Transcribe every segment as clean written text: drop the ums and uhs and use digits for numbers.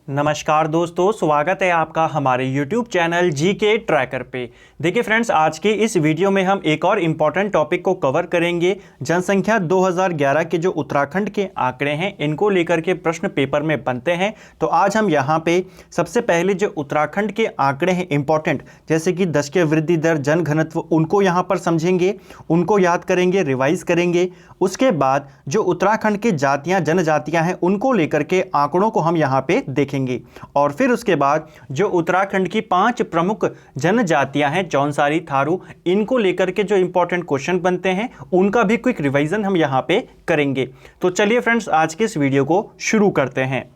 नमस्कार दोस्तों, स्वागत है आपका हमारे YouTube चैनल जीके ट्रैकर पे। देखिए फ्रेंड्स, आज के इस वीडियो में हम एक और इम्पॉर्टेंट टॉपिक को कवर करेंगे। जनसंख्या 2011 के जो उत्तराखंड के आंकड़े हैं, इनको लेकर के प्रश्न पेपर में बनते हैं। तो आज हम यहाँ पे सबसे पहले जो उत्तराखंड के आंकड़े हैं इंपॉर्टेंट, जैसे कि दशकीय वृद्धि दर, जनघनत्व, उनको यहाँ पर समझेंगे, उनको याद करेंगे, रिवाइज करेंगे। उसके बाद जो उत्तराखंड की जातियाँ, जनजातियाँ हैं, उनको लेकर के आंकड़ों को हम यहाँ पे देखेंगे। और फिर उसके बाद जो उत्तराखंड की 5 प्रमुख जनजातियां हैं, जौनसारी, थारू, इनको लेकर के जो इंपॉर्टेंट क्वेश्चन बनते हैं, उनका भी क्विक रिवीजन हम यहां पे करेंगे। तो चलिए फ्रेंड्स, आज के इस वीडियो को शुरू करते हैं।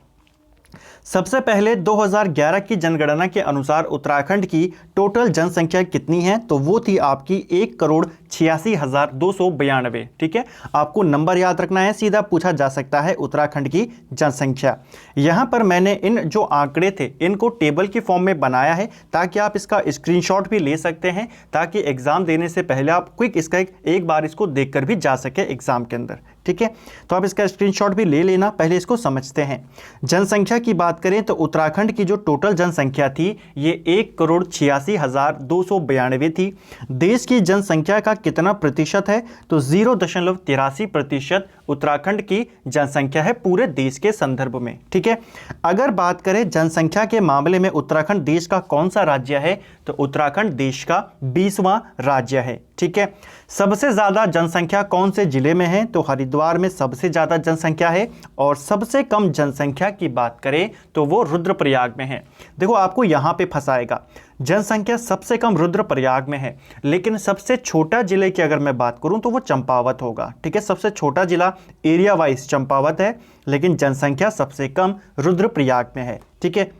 सबसे पहले 2011 की जनगणना के अनुसार उत्तराखंड की टोटल जनसंख्या कितनी है? तो वो थी आपकी 1,86,292। ठीक है, आपको नंबर याद रखना है, सीधा पूछा जा सकता है उत्तराखंड की जनसंख्या। यहां पर मैंने इन जो आंकड़े थे इनको टेबल की फॉर्म में बनाया है, ताकि आप इसका स्क्रीनशॉट भी ले सकते हैं, ताकि एग्जाम देने से पहले आप क्विक इसका एक बार इसको देखकर भी जा सके एग्जाम के अंदर। ठीक है, तो आप इसका स्क्रीनशॉट भी ले लेना। पहले इसको समझते हैं। जनसंख्या की बात करें तो उत्तराखंड की जो टोटल जनसंख्या थी ये 1,86,292 थी। देश की जनसंख्या का कितना प्रतिशत है? तो 0.83% उत्तराखंड की जनसंख्या है पूरे देश के संदर्भ में। ठीक है, अगर बात करें जनसंख्या के मामले में उत्तराखंड देश का कौन सा राज्य है? तो उत्तराखंड देश का 20वां राज्य है। ठीक है, सबसे ज्यादा जनसंख्या कौन से जिले में है? तो हरिद्वार में सबसे ज्यादा जनसंख्या है। और सबसे कम जनसंख्या की बात करें तो वो रुद्रप्रयाग में है। देखो, आपको यहां पे फंसाएगा, जनसंख्या सबसे कम रुद्रप्रयाग में है, लेकिन सबसे छोटा जिले की अगर मैं बात करूं तो वो चंपावत होगा। ठीक है, सबसे छोटा जिला एरिया वाइज चंपावत है, लेकिन जनसंख्या सबसे कम रुद्रप्रयाग में है। ठीक है,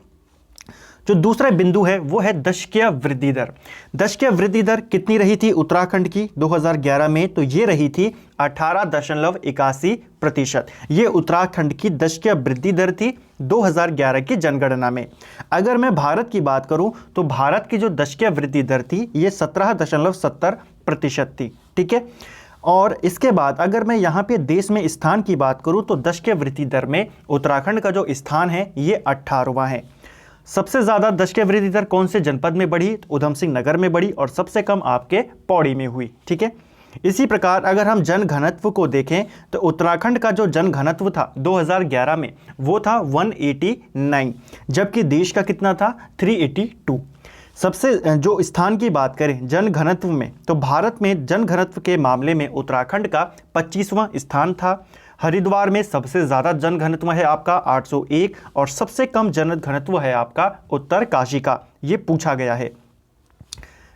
जो दूसरा बिंदु है वो है दशकीय वृद्धि दर। दशकीय वृद्धि दर कितनी रही थी उत्तराखंड की 2011 में? तो ये रही थी 18.81%। ये उत्तराखंड की दशकीय वृद्धि दर थी 2011 की जनगणना में। अगर मैं भारत की बात करूं तो भारत की जो दशकीय वृद्धि दर थी ये 17.70% थी। ठीक है, और इसके बाद अगर मैं यहाँ पे देश में स्थान की बात करूं तो दशकीय वृद्धि दर में उत्तराखंड का जो स्थान है ये 18वां है। सबसे ज्यादा दशकीय वृद्धि दर कौन से जनपद में बढ़ी? तो उधम सिंह नगर में बढ़ी, और सबसे कम आपके पौड़ी में हुई। ठीक है, इसी प्रकार अगर हम जनघनत्व को देखें तो उत्तराखंड का जो जनघनत्व था 2011 में वो था 189, जबकि देश का कितना था? 382। सबसे जो स्थान की बात करें जनघनत्व में तो भारत में जनघनत्व के मामले में उत्तराखंड का 25वां स्थान था। हरिद्वार में सबसे ज़्यादा जनघनत्व है आपका 801, और सबसे कम जनघनत्व है आपका उत्तरकाशी का। ये पूछा गया है।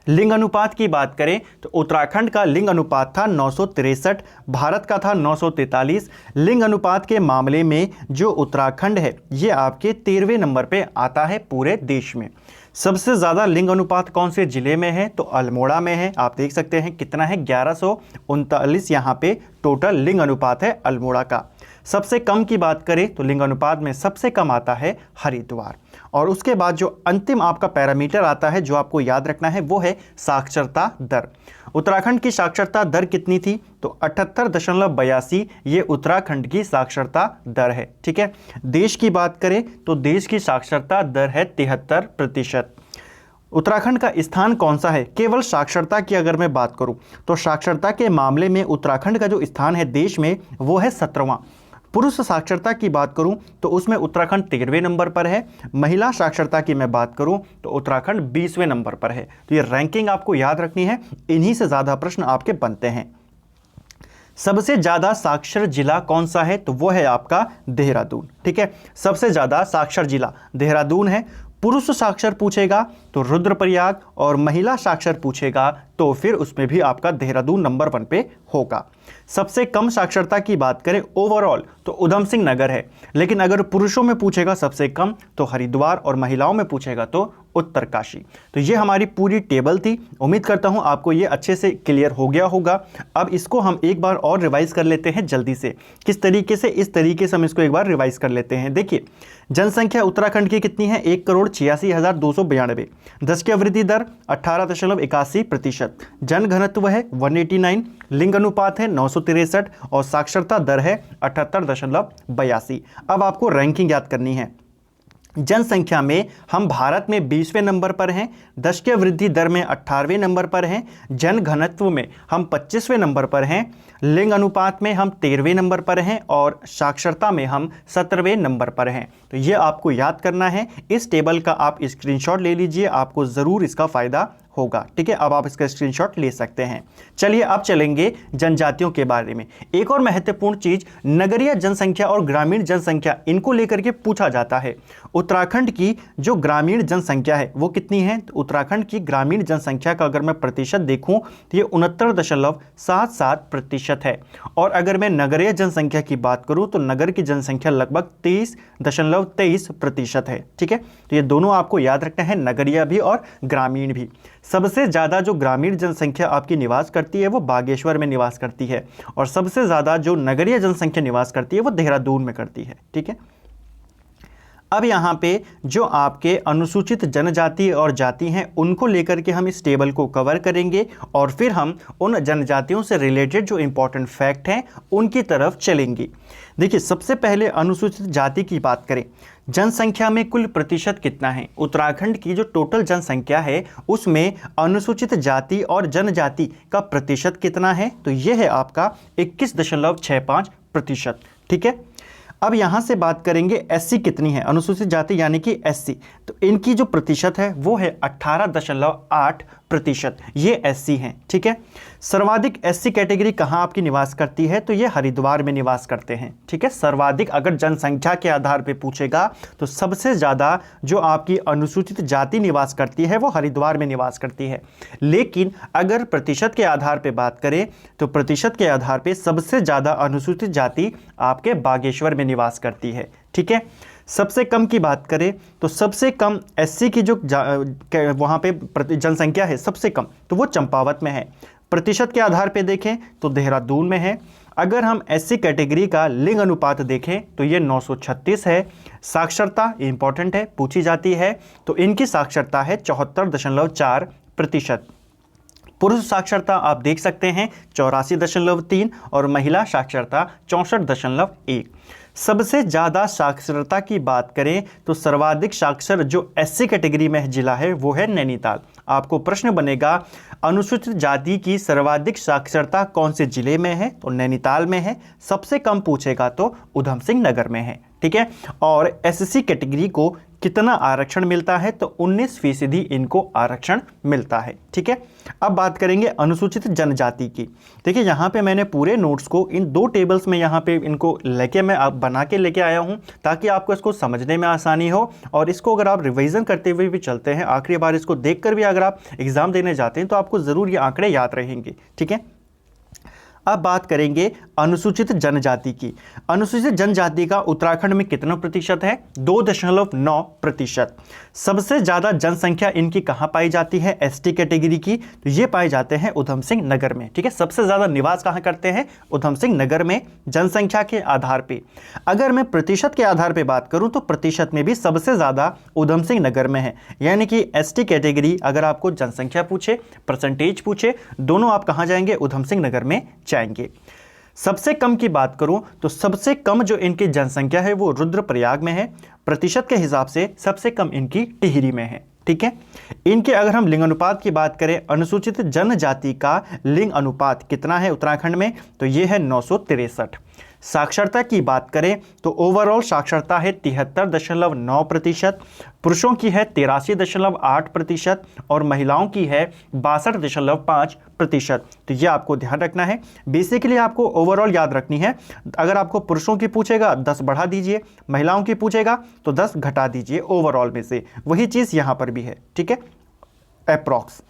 लिंग अनुपात की बात करें तो उत्तराखंड का लिंग अनुपात था 963, भारत का था 943। लिंग अनुपात के मामले में जो उत्तराखंड है ये आपके 13वें नंबर पे आता है पूरे देश में। सबसे ज़्यादा लिंग अनुपात कौन से जिले में है? तो अल्मोड़ा में है। आप देख सकते हैं कितना है, 1139 यहाँ पे टोटल लिंग अनुपात है अल्मोड़ा का। सबसे कम की बात करें तो लिंग अनुपात में सबसे कम आता है हरिद्वार। और उसके बाद जो अंतिम आपका पैरामीटर आता है जो आपको याद रखना है वो है साक्षरता दर। उत्तराखंड की साक्षरता दर कितनी थी? तो 78.82 ये उत्तराखंड की साक्षरता दर है। ठीक है, देश की बात करें तो देश की साक्षरता दर है 73%। उत्तराखंड का स्थान कौन सा है? केवल साक्षरता की अगर मैं बात करूं तो साक्षरता के मामले में उत्तराखंड का जो स्थान है देश में वो है 17वां। पुरुष साक्षरता की बात करूं तो उसमें उत्तराखंड 13वें नंबर पर है। महिला साक्षरता की मैं बात करूं तो उत्तराखंड 20वें नंबर पर है। तो ये रैंकिंग आपको याद रखनी है, इन्हीं से ज़्यादा प्रश्न आपके बनते हैं। सबसे ज़्यादा साक्षर जिला कौन सा है? तो वो है आपका देहरादून। ठीक है, सबसे ज़्यादा साक्षर जिला देहरादून है। पुरुष साक्षर पूछेगा तो रुद्रप्रयाग, और महिला साक्षर पूछेगा तो फिर उसमें भी आपका देहरादून नंबर 1 पे होगा। सबसे कम साक्षरता की बात करें ओवरऑल तो उधम सिंह नगर है, लेकिन अगर पुरुषों में पूछेगा सबसे कम तो हरिद्वार, और महिलाओं में पूछेगा तो उत्तरकाशी। तो ये हमारी पूरी टेबल थी। उम्मीद करता हूँ आपको ये अच्छे से क्लियर हो गया होगा। अब इसको हम एक बार और रिवाइज कर लेते हैं जल्दी से। किस तरीके से? इस तरीके से हम इसको एक बार रिवाइज कर लेते हैं। देखिए, जनसंख्या उत्तराखंड की कितनी है? 1,86,292। दशकीय वृद्धि दर 18.81%। जनघनत्व है 189। लिंग अनुपात है 963, और साक्षरता दर है 78.82। अब आपको रैंकिंग याद करनी है। जनसंख्या में हम भारत में 20वें नंबर पर हैं, दशकीय वृद्धि दर में 18वें नंबर पर हैं, जन घनत्व में हम 25वें नंबर पर हैं, लिंग अनुपात में हम 13वें नंबर पर हैं और साक्षरता में हम 17वें नंबर पर हैं। तो ये आपको याद करना है। इस टेबल का आप स्क्रीनशॉट ले लीजिए, आपको ज़रूर इसका फ़ायदा होगा। ठीक है, अब आप इसका स्क्रीनशॉट ले सकते हैं। चलिए अब चलेंगे जनजातियों के बारे में। एक और महत्वपूर्ण चीज, नगरीय जनसंख्या और ग्रामीण जनसंख्या, इनको लेकर के पूछा जाता है। उत्तराखंड की जो ग्रामीण जनसंख्या है वो कितनी है? तो उत्तराखंड की ग्रामीण जनसंख्या का अगर मैं प्रतिशत देखूं तो ये 69.77% है। और अगर मैं नगरीय जनसंख्या की बात करूं तो नगर की जनसंख्या लगभग 30.23% है। ठीक है, तो ये दोनों आपको याद रखना है, नगरीय भी और ग्रामीण भी। सबसे ज़्यादा जो ग्रामीण जनसंख्या आपकी निवास करती है वो बागेश्वर में निवास करती है और सबसे ज़्यादा जो नगरीय जनसंख्या निवास करती है वो देहरादून में करती है। ठीक है, अब यहाँ पे जो आपके अनुसूचित जनजाति और जाति हैं उनको लेकर के हम इस टेबल को कवर करेंगे और फिर हम उन जनजातियों से रिलेटेड जो इंपॉर्टेंट फैक्ट हैं उनकी तरफ चलेंगे। देखिए, सबसे पहले अनुसूचित जाति की बात करें, जनसंख्या में कुल प्रतिशत कितना है? उत्तराखंड की जो टोटल जनसंख्या है उसमें अनुसूचित जाति और जनजाति का प्रतिशत कितना है? तो यह है आपका 21.65%। ठीक है, अब यहाँ से बात करेंगे एससी कितनी है, अनुसूचित जाति यानी कि एससी, तो इनकी जो प्रतिशत है वो है 18.8%, ये एससी हैं। ठीक है, सर्वाधिक एससी कैटेगरी कहाँ आपकी निवास करती है? तो ये हरिद्वार में निवास करते हैं। ठीक है, सर्वाधिक अगर जनसंख्या के आधार पे पूछेगा तो सबसे ज़्यादा जो आपकी अनुसूचित जाति निवास करती है वो हरिद्वार में निवास करती है। लेकिन अगर प्रतिशत के आधार पे बात करें तो प्रतिशत के आधार पे सबसे ज़्यादा अनुसूचित जाति आपके बागेश्वर में निवास करती है। ठीक है, सबसे कम की बात करें तो सबसे कम एससी की जो वहाँ पे जनसंख्या है सबसे कम, तो वो चंपावत में है। प्रतिशत के आधार पे देखें तो देहरादून में है। अगर हम एससी कैटेगरी का लिंग अनुपात देखें तो ये 936 है। साक्षरता इंपॉर्टेंट है, पूछी जाती है, तो इनकी साक्षरता है 74.4%। पुरुष साक्षरता आप देख सकते हैं 84.3 और महिला साक्षरता 64.1। सबसे ज़्यादा साक्षरता की बात करें तो सर्वाधिक साक्षर जो एससी कैटेगरी में जिला है वो है नैनीताल। आपको प्रश्न बनेगा अनुसूचित जाति की सर्वाधिक साक्षरता कौन से जिले में है? तो नैनीताल में है। सबसे कम पूछेगा तो उधम सिंह नगर में है। ठीक है, और एससी कैटेगरी को कितना आरक्षण मिलता है? तो 19% इनको आरक्षण मिलता है। ठीक है, अब बात करेंगे अनुसूचित जनजाति की। देखिए, यहाँ पे मैंने पूरे नोट्स को इन दो टेबल्स में यहाँ पे इनको लेके मैं आप बना के लेके आया हूँ ताकि आपको इसको समझने में आसानी हो और इसको अगर आप रिवीजन करते हुए भी चलते हैं, आखिरी बार इसको देखकर भी अगर आप एग्जाम देने जाते हैं तो आपको ज़रूर ये आंकड़े याद रहेंगे। ठीक है, अब बात करेंगे अनुसूचित जनजाति की। अनुसूचित जनजाति का उत्तराखंड में कितना प्रतिशत है? 2.9%। सबसे ज़्यादा जनसंख्या इनकी कहाँ पाई जाती है? एसटी कैटेगरी की, तो ये पाए जाते हैं उधम सिंह नगर में। ठीक है, सबसे ज़्यादा निवास कहाँ करते हैं? उधम सिंह नगर में, जनसंख्या के आधार पे। अगर मैं प्रतिशत के आधार पे बात करूँ तो प्रतिशत में भी सबसे ज़्यादा उधम सिंह नगर में है, यानी कि एसटी कैटेगरी अगर आपको जनसंख्या पूछे, परसेंटेज पूछे, दोनों आप कहाँ जाएंगे? उधम सिंह नगर में जाएंगे। सबसे कम की बात करूं तो सबसे कम जो इनकी जनसंख्या है वो रुद्रप्रयाग में है। प्रतिशत के हिसाब से सबसे कम इनकी टिहरी में है। ठीक है, इनके अगर हम लिंग अनुपात की बात करें, अनुसूचित जनजाति का लिंग अनुपात कितना है उत्तराखंड में? तो ये है 963। साक्षरता की बात करें तो ओवरऑल साक्षरता है 73.9%, पुरुषों की है 83.8% और महिलाओं की है 62.5%। तो ये आपको ध्यान रखना है। बेसिकली आपको ओवरऑल याद रखनी है। अगर आपको पुरुषों की पूछेगा 10 बढ़ा दीजिए, महिलाओं की पूछेगा तो 10 घटा दीजिए ओवरऑल में से। वही चीज़ यहाँ पर भी है। ठीक है, अप्रॉक्स।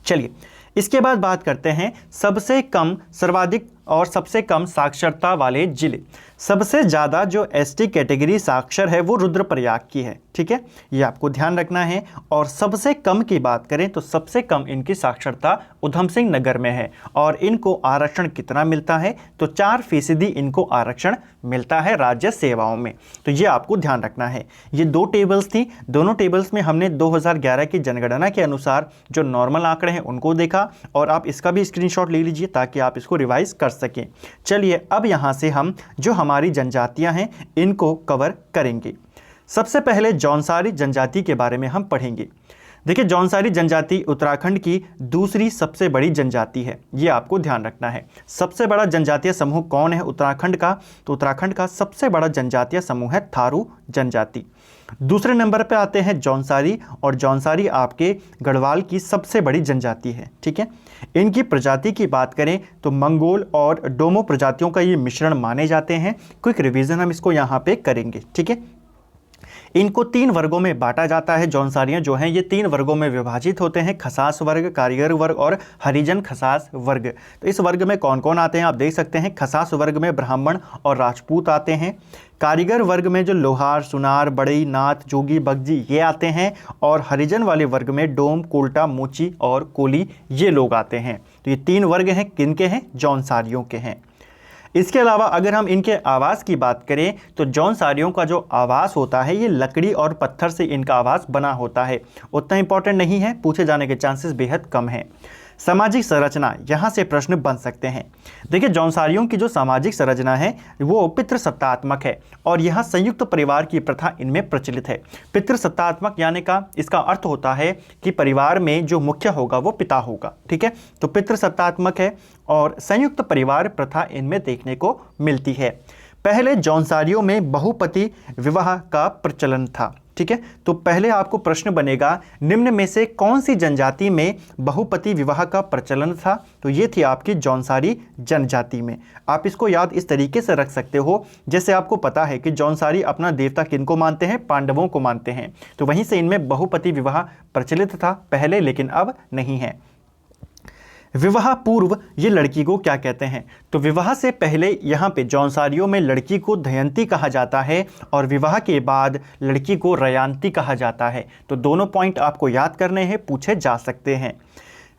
चलिए, इसके बाद बात करते हैं सबसे कम, सर्वाधिक और सबसे कम साक्षरता वाले जिले। सबसे ज़्यादा जो एसटी कैटेगरी साक्षर है वो रुद्रप्रयाग की है। ठीक है, ये आपको ध्यान रखना है। और सबसे कम की बात करें तो सबसे कम इनकी साक्षरता उधम सिंह नगर में है और इनको आरक्षण कितना मिलता है? तो 4% इनको आरक्षण मिलता है राज्य सेवाओं में। तो ये आपको ध्यान रखना है। ये दो टेबल्स थी, दोनों टेबल्स में हमने 2011 की जनगणना के अनुसार जो नॉर्मल आंकड़े हैं उनको देखा और आप इसका भी स्क्रीनशॉट ले लीजिए ताकि आप इसको रिवाइज कर सकें। चलिए, अब यहाँ से हम जो हमारी जनजातियाँ हैं इनको कवर करेंगे। सबसे पहले जौनसारी जनजाति के बारे में हम पढ़ेंगे। देखिए, जौनसारी जनजाति उत्तराखंड की दूसरी सबसे बड़ी जनजाति है, ये आपको ध्यान रखना है। सबसे बड़ा जनजातीय समूह कौन है उत्तराखंड का? तो उत्तराखंड का सबसे बड़ा जनजातीय समूह है थारू जनजाति। दूसरे नंबर पे आते हैं जौनसारी, और जौनसारी आपके गढ़वाल की सबसे बड़ी जनजाति है। ठीक है, इनकी प्रजाति की बात करें तो मंगोल और डोमो प्रजातियों का ये मिश्रण माने जाते हैं। क्विक रिवीजन हम इसको यहाँ पे करेंगे। ठीक है, इनको 3 वर्गों में बांटा जाता है। जौनसारियाँ जो हैं ये 3 वर्गों में विभाजित होते हैं, खसास वर्ग, कारीगर वर्ग और हरिजन खसास वर्ग। तो इस वर्ग में कौन कौन आते हैं आप देख सकते हैं। खसास वर्ग में ब्राह्मण और राजपूत आते हैं। कारीगर वर्ग में जो लोहार, सुनार, बड़ई, नाथ, जोगी, बगजी ये आते हैं। और हरिजन वाले वर्ग में डोम, कोल्टा, मोची और कोली ये लोग आते हैं। तो ये 3 वर्ग हैं, किनके हैं? जौनसारियों के हैं। इसके अलावा अगर हम इनके आवास की बात करें तो जौनसारियों का जो आवास होता है ये लकड़ी और पत्थर से इनका आवास बना होता है। उतना इंपॉर्टेंट नहीं है, पूछे जाने के चांसेस बेहद कम हैं। सामाजिक संरचना, यहाँ से प्रश्न बन सकते हैं। देखिए, जौनसारियों की जो सामाजिक संरचना है वो पितृसत्तात्मक है और यहाँ संयुक्त परिवार की प्रथा इनमें प्रचलित है। पितृसत्तात्मक यानी का इसका अर्थ होता है कि परिवार में जो मुख्य होगा वो पिता होगा। ठीक है, तो पितृसत्तात्मक है और संयुक्त परिवार प्रथा इनमें देखने को मिलती है। पहले जौनसारियों में बहुपति विवाह का प्रचलन था। ठीक है, तो पहले आपको प्रश्न बनेगा निम्न में से कौन सी जनजाति में बहुपति विवाह का प्रचलन था? तो ये थी आपकी जौनसारी जनजाति में। आप इसको याद इस तरीके से रख सकते हो जैसे आपको पता है कि जौनसारी अपना देवता किनको मानते हैं? पांडवों को मानते हैं। तो वहीं से इनमें बहुपति विवाह प्रचलित था पहले, लेकिन अब नहीं है। विवाह पूर्व ये लड़की को क्या कहते हैं? तो विवाह से पहले यहाँ पे जौनसारियों में लड़की को दयंती कहा जाता है और विवाह के बाद लड़की को रयांती कहा जाता है। तो दोनों पॉइंट आपको याद करने हैं, पूछे जा सकते हैं।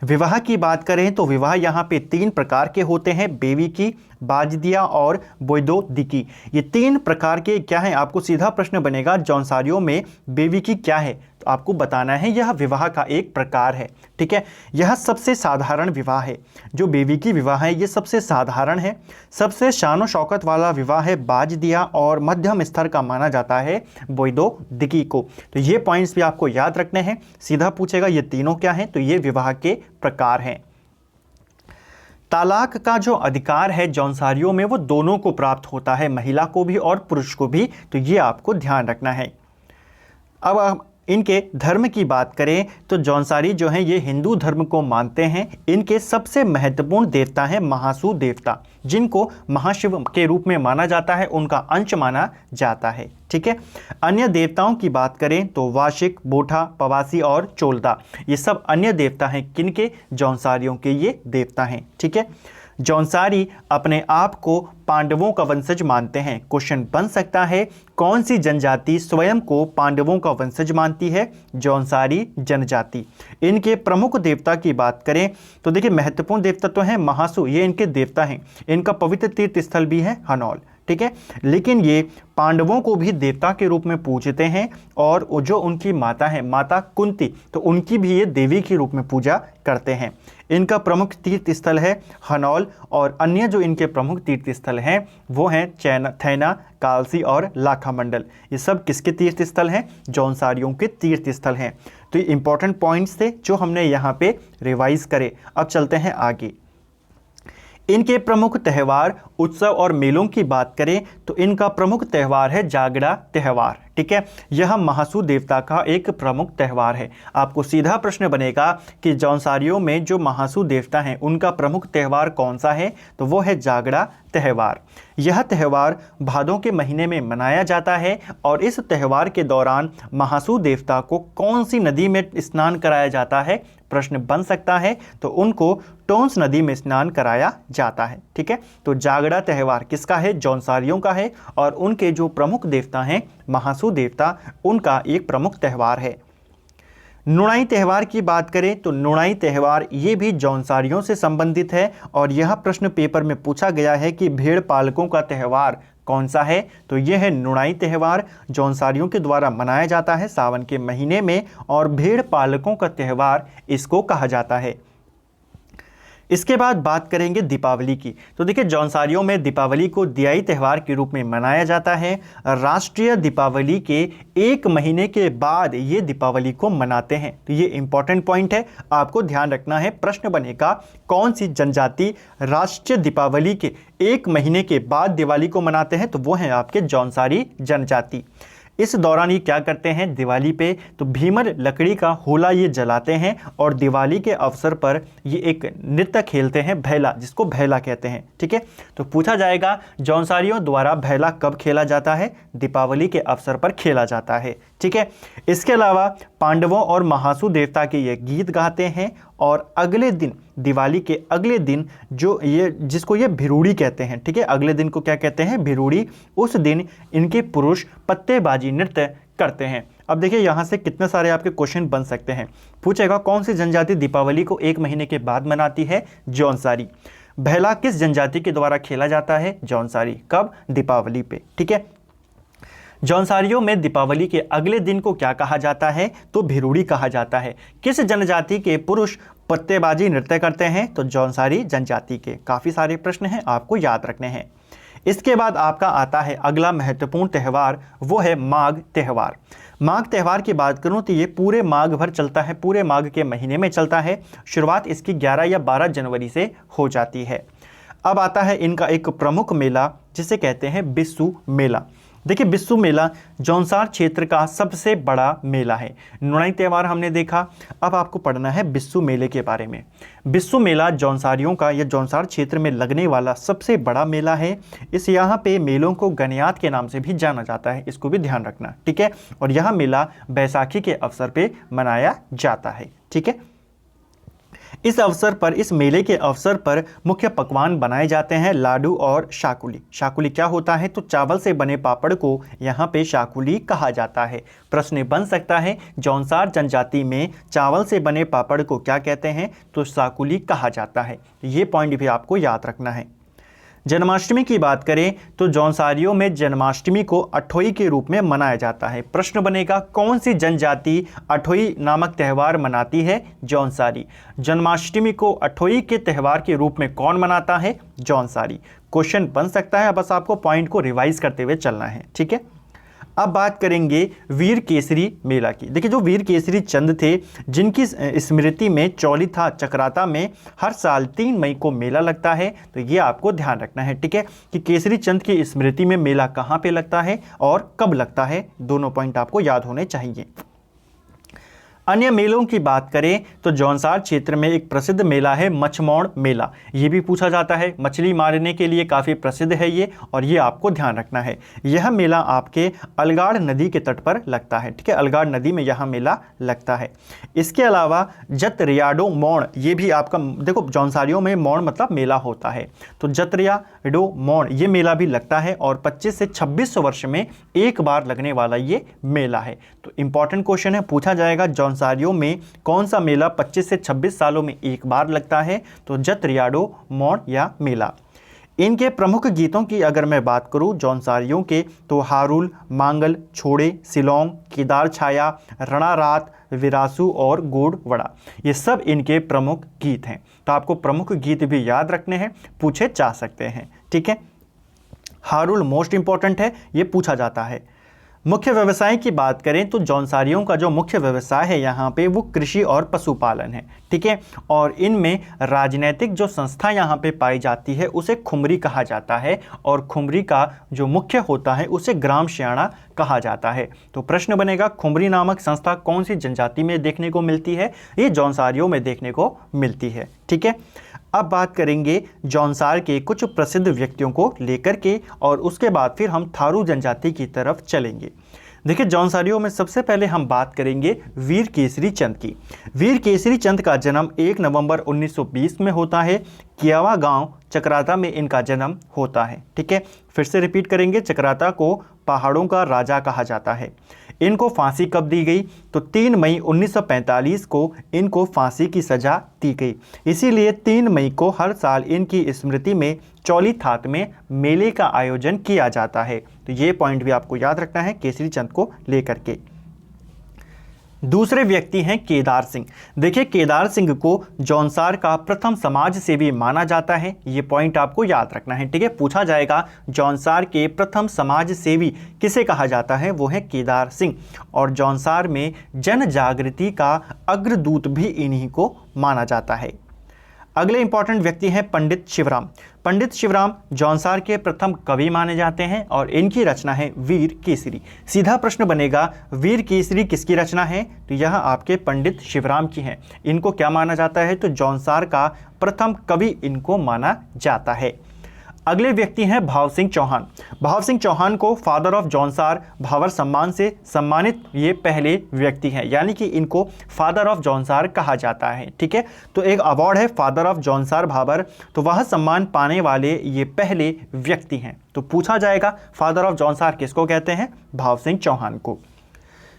विवाह की बात करें तो विवाह यहाँ पे 3 प्रकार के होते हैं, बेविकी, बाजदिया और बोयदोदिकी। ये 3 प्रकार के क्या हैं? आपको सीधा प्रश्न बनेगा जौनसारियों में बेविकी क्या है? तो आपको बताना है यह विवाह का एक प्रकार है। ठीक है, यह सबसे साधारण विवाह है। जो बेविकी विवाह है ये सबसे साधारण है। सबसे शानो शौकत वाला विवाह है बाजदिया और मध्यम स्तर का माना जाता है बोयदोदिकी को। तो ये पॉइंट्स भी आपको याद रखने हैं। सीधा पूछेगा ये तीनों क्या हैं? तो ये विवाह के प्रकार हैं। तालाक का जो अधिकार है जौनसारियों में वो दोनों को प्राप्त होता है, महिला को भी और पुरुष को भी। तो ये आपको ध्यान रखना है। अब इनके धर्म की बात करें तो जौनसारी जो हैं ये हिंदू धर्म को मानते हैं। इनके सबसे महत्वपूर्ण देवता हैं महासू देवता, जिनको महाशिव के रूप में माना जाता है, उनका अंश माना जाता है। ठीक है, अन्य देवताओं की बात करें तो वाशिक, बोठा, पवासी और चोलदा ये सब अन्य देवता हैं। किनके? जौनसारियों के ये देवता हैं। ठीक है, जौनसारी अपने आप को पांडवों का वंशज मानते हैं। क्वेश्चन बन सकता है कौन सी जनजाति स्वयं को पांडवों का वंशज मानती है? जौनसारी जनजाति। इनके प्रमुख देवता की बात करें तो देखिए महत्वपूर्ण देवता तो है महासू, ये इनके देवता हैं। इनका पवित्र तीर्थ स्थल भी है हनौल। ठीक है, लेकिन ये पांडवों को भी देवता के रूप में पूजते हैं और जो उनकी माता है माता कुंती, तो उनकी भी ये देवी के रूप में पूजा करते हैं। इनका प्रमुख तीर्थ स्थल है हनौल और अन्य जो इनके प्रमुख तीर्थ स्थल हैं वो हैं थैना, कालसी और लाखा मंडल। ये सब किसके तीर्थ स्थल हैं? जौनसारियों के तीर्थ स्थल हैं। तो ये इंपॉर्टेंट पॉइंट्स थे जो हमने यहाँ पे रिवाइज करे। अब चलते हैं आगे। इनके प्रमुख त्यौहार, उत्सव और मेलों की बात करें तो इनका प्रमुख त्यौहार है जागड़ा त्यौहार। ठीक है, यह महासू देवता का एक प्रमुख त्यौहार है। आपको सीधा प्रश्न बनेगा कि जौनसारियों में जो महासू देवता हैं उनका प्रमुख त्यौहार कौन सा है? तो वो है जागड़ा त्यौहार। यह त्यौहार भादों के महीने में मनाया जाता है और इस त्यौहार के दौरान महासू देवता को कौन सी नदी में स्नान कराया जाता है? प्रश्न बन सकता है, तो उनको टोंस नदी में स्नान कराया जाता है। ठीक है, तो जागड़ा त्यौहार किसका है? जौनसारियों का है और उनके जो प्रमुख देवता हैं महासू देवता, उनका एक प्रमुख त्यौहार है। नुणाई त्यौहार की बात करें तो नुणाई त्यौहार ये भी जौनसारियों से संबंधित है और यह प्रश्न पेपर में पूछा गया है कि भेड़ पालकों का त्यौहार कौन सा है? तो यह है नुणाई त्यौहार। जौनसारियों के द्वारा मनाया जाता है सावन के महीने में और भेड़ पालकों का त्यौहार इसको कहा जाता है। इसके बाद बात करेंगे दीपावली की। तो देखिए जौनसारियों में दीपावली को दियाई त्यौहार के रूप में मनाया जाता है। राष्ट्रीय दीपावली के 1 महीने के बाद ये दीपावली को मनाते हैं। तो ये इंपॉर्टेंट पॉइंट है, आपको ध्यान रखना है। प्रश्न बनेगा कौन सी जनजाति राष्ट्रीय दीपावली के 1 महीने के बाद दिवाली को मनाते हैं, तो वो है आपके जौनसारी जनजाति। इस दौरान ये क्या करते हैं दिवाली पे, तो भीमर लकड़ी का होला ये जलाते हैं और दिवाली के अवसर पर ये एक नृत्य खेलते हैं भैला, जिसको भैला कहते हैं। ठीक है, तो पूछा जाएगा जौनसारियों द्वारा भैला कब खेला जाता है, दीपावली के अवसर पर खेला जाता है। ठीक है, इसके अलावा पांडवों और महासु देवता के ये गीत गाते हैं और अगले दिन, दिवाली के अगले दिन, जो ये जिसको ये भिरूड़ी कहते हैं। ठीक है, अगले दिन को क्या कहते हैं, भिरूड़ी। उस दिन इनके पुरुष पत्तेबाजी नृत्य करते हैं। अब देखिए यहाँ से कितने सारे आपके क्वेश्चन बन सकते हैं। पूछेगा कौन सी जनजाति दीपावली को 1 महीने के बाद मनाती है, जौनसारी। भैला किस जनजाति के द्वारा खेला जाता है, जौनसारी। कब, दीपावली पे। ठीक है, जौनसारियों में दीपावली के अगले दिन को क्या कहा जाता है, तो भिरूड़ी कहा जाता है। किस जनजाति के पुरुष पत्तेबाजी नृत्य करते हैं, तो जौनसारी जनजाति के। काफ़ी सारे प्रश्न हैं, आपको याद रखने हैं। इसके बाद आपका आता है अगला महत्वपूर्ण त्यौहार, वो है माघ त्यौहार। माघ त्यौहार की बात करूं तो ये पूरे माघ भर चलता है, पूरे माघ के महीने में चलता है। शुरुआत इसकी 11 या 12 जनवरी से हो जाती है। अब आता है इनका एक प्रमुख मेला, जिसे कहते हैं बिस्सू मेला। देखिए बिस्सू मेला जौनसार क्षेत्र का सबसे बड़ा मेला है। नुनाई त्यौहार हमने देखा, अब आपको पढ़ना है बिस्सू मेले के बारे में। बिस्सू मेला जौनसारियों का या जौनसार क्षेत्र में लगने वाला सबसे बड़ा मेला है। इस यहाँ पे मेलों को गणयात के नाम से भी जाना जाता है, इसको भी ध्यान रखना। ठीक है, और यह मेला बैसाखी के अवसर पे मनाया जाता है। ठीक है, इस अवसर पर, इस मेले के अवसर पर मुख्य पकवान बनाए जाते हैं लाडू और शाकुली। शाकुली क्या होता है, तो चावल से बने पापड़ को यहाँ पे शाकुली कहा जाता है। प्रश्न बन सकता है जौनसार जनजाति में चावल से बने पापड़ को क्या कहते हैं, तो शाकुली कहा जाता है। ये पॉइंट भी आपको याद रखना है। जन्माष्टमी की बात करें तो जौनसारियों में जन्माष्टमी को अठोई के रूप में मनाया जाता है। प्रश्न बनेगा कौन सी जनजाति अठोई नामक त्यौहार मनाती है, जौनसारी। जन्माष्टमी को अठोई के त्यौहार के रूप में कौन मनाता है, जौनसारी। क्वेश्चन बन सकता है, बस आपको पॉइंट को रिवाइज करते हुए चलना है। ठीक है, अब बात करेंगे वीर केसरी मेला की। देखिए जो वीर केसरी चंद थे, जिनकी स्मृति में चौलीथा चक्राता में हर साल 3 मई को मेला लगता है, तो ये आपको ध्यान रखना है। ठीक है, कि केसरी चंद की स्मृति में मेला कहाँ पे लगता है और कब लगता है, दोनों पॉइंट आपको याद होने चाहिए। अन्य मेलों की बात करें तो जौनसार क्षेत्र में एक प्रसिद्ध मेला है मछमौड़ मेला। ये भी पूछा जाता है, मछली मारने के लिए काफ़ी प्रसिद्ध है ये, और ये आपको ध्यान रखना है। यह मेला आपके अलगाड़ नदी के तट पर लगता है। ठीक है, अलगाड़ नदी में यह मेला लगता है। इसके अलावा जतरियाडो मौड़, ये भी आपका, देखो जौनसारियों में मौड़ मतलब मेला होता है, तो जतरियाडो मौड़ ये मेला भी लगता है और 25 से 26 वर्ष में एक बार लगने वाला ये मेला है। तो इंपॉर्टेंट क्वेश्चन है, पूछा जाएगा जौनसारियों में कौन सा मेला 25 से 26 सालों में एक बार लगता है, तो जतरियाडो मौड़ या मेला। इनके प्रमुख गीतों की अगर मैं बात करूं जौनसारियों के, तो हारुल, मांगल, छोड़े, सिलोंग, केदार छाया, रणा रात, विरासू और गोड़ वड़ा, ये सब इनके प्रमुख गीत हैं। तो आपको प्रमुख गीत भी याद रखने हैं, पूछे जा सकते हैं। ठीक है, हारुल मोस्ट इंपॉर्टेंट है, ये पूछा जाता है। मुख्य व्यवसाय की बात करें तो जौनसारियों का जो मुख्य व्यवसाय है यहाँ पे वो कृषि और पशुपालन है। ठीक है, और इनमें राजनीतिक जो संस्था यहाँ पे पाई जाती है उसे खुमरी कहा जाता है, और खुमरी का जो मुख्य होता है उसे ग्राम श्याणा कहा जाता है। तो प्रश्न बनेगा खुमरी नामक संस्था कौन सी जनजाति में देखने को मिलती है, ये जौनसारियों में देखने को मिलती है। ठीक है, अब बात करेंगे जौनसार के कुछ प्रसिद्ध व्यक्तियों को लेकर के, और उसके बाद फिर हम थारू जनजाति की तरफ चलेंगे। देखिए जौनसारियों में सबसे पहले हम बात करेंगे वीर केसरी चंद की। वीर केसरी चंद का जन्म 1 नवंबर 1920 में होता है। कियावा गांव चक्राता में इनका जन्म होता है। ठीक है, फिर से रिपीट करेंगे, चक्राता को पहाड़ों का राजा कहा जाता है। इनको फांसी कब दी गई, तो 3 मई 1945 को इनको फांसी की सज़ा दी गई। इसीलिए 3 मई को हर साल इनकी स्मृति में चौली थात में मेले का आयोजन किया जाता है। तो ये पॉइंट भी आपको याद रखना है केसरी चंद को लेकर के। दूसरे व्यक्ति हैं केदार सिंह। देखिए केदार सिंह को जौनसार का प्रथम समाज सेवी माना जाता है, ये पॉइंट आपको याद रखना है, ठीक है। पूछा जाएगा जौनसार के प्रथम समाज सेवी किसे कहा जाता है, वो है केदार सिंह। और जौनसार में जन जागृति का अग्रदूत भी इन्हीं को माना जाता है। अगले इंपॉर्टेंट व्यक्ति हैं पंडित शिवराम। पंडित शिवराम जौनसार के प्रथम कवि माने जाते हैं और इनकी रचना है वीर केसरी। सीधा प्रश्न बनेगा वीर केसरी किसकी रचना है, तो यह आपके पंडित शिवराम की है। इनको क्या माना जाता है, तो जौनसार का प्रथम कवि इनको माना जाता है। अगले व्यक्ति हैं भाव सिंह चौहान। भाव सिंह चौहान को फादर ऑफ जौनसार भावर सम्मान से सम्मानित ये पहले व्यक्ति हैं, यानी कि इनको फादर ऑफ जौनसार कहा जाता है, ठीक है। तो एक अवार्ड है फादर ऑफ जौनसार भावर, तो वह सम्मान पाने वाले ये पहले व्यक्ति हैं। तो पूछा जाएगा फादर ऑफ जौनसार किसको कहते हैं, भाव सिंह चौहान को।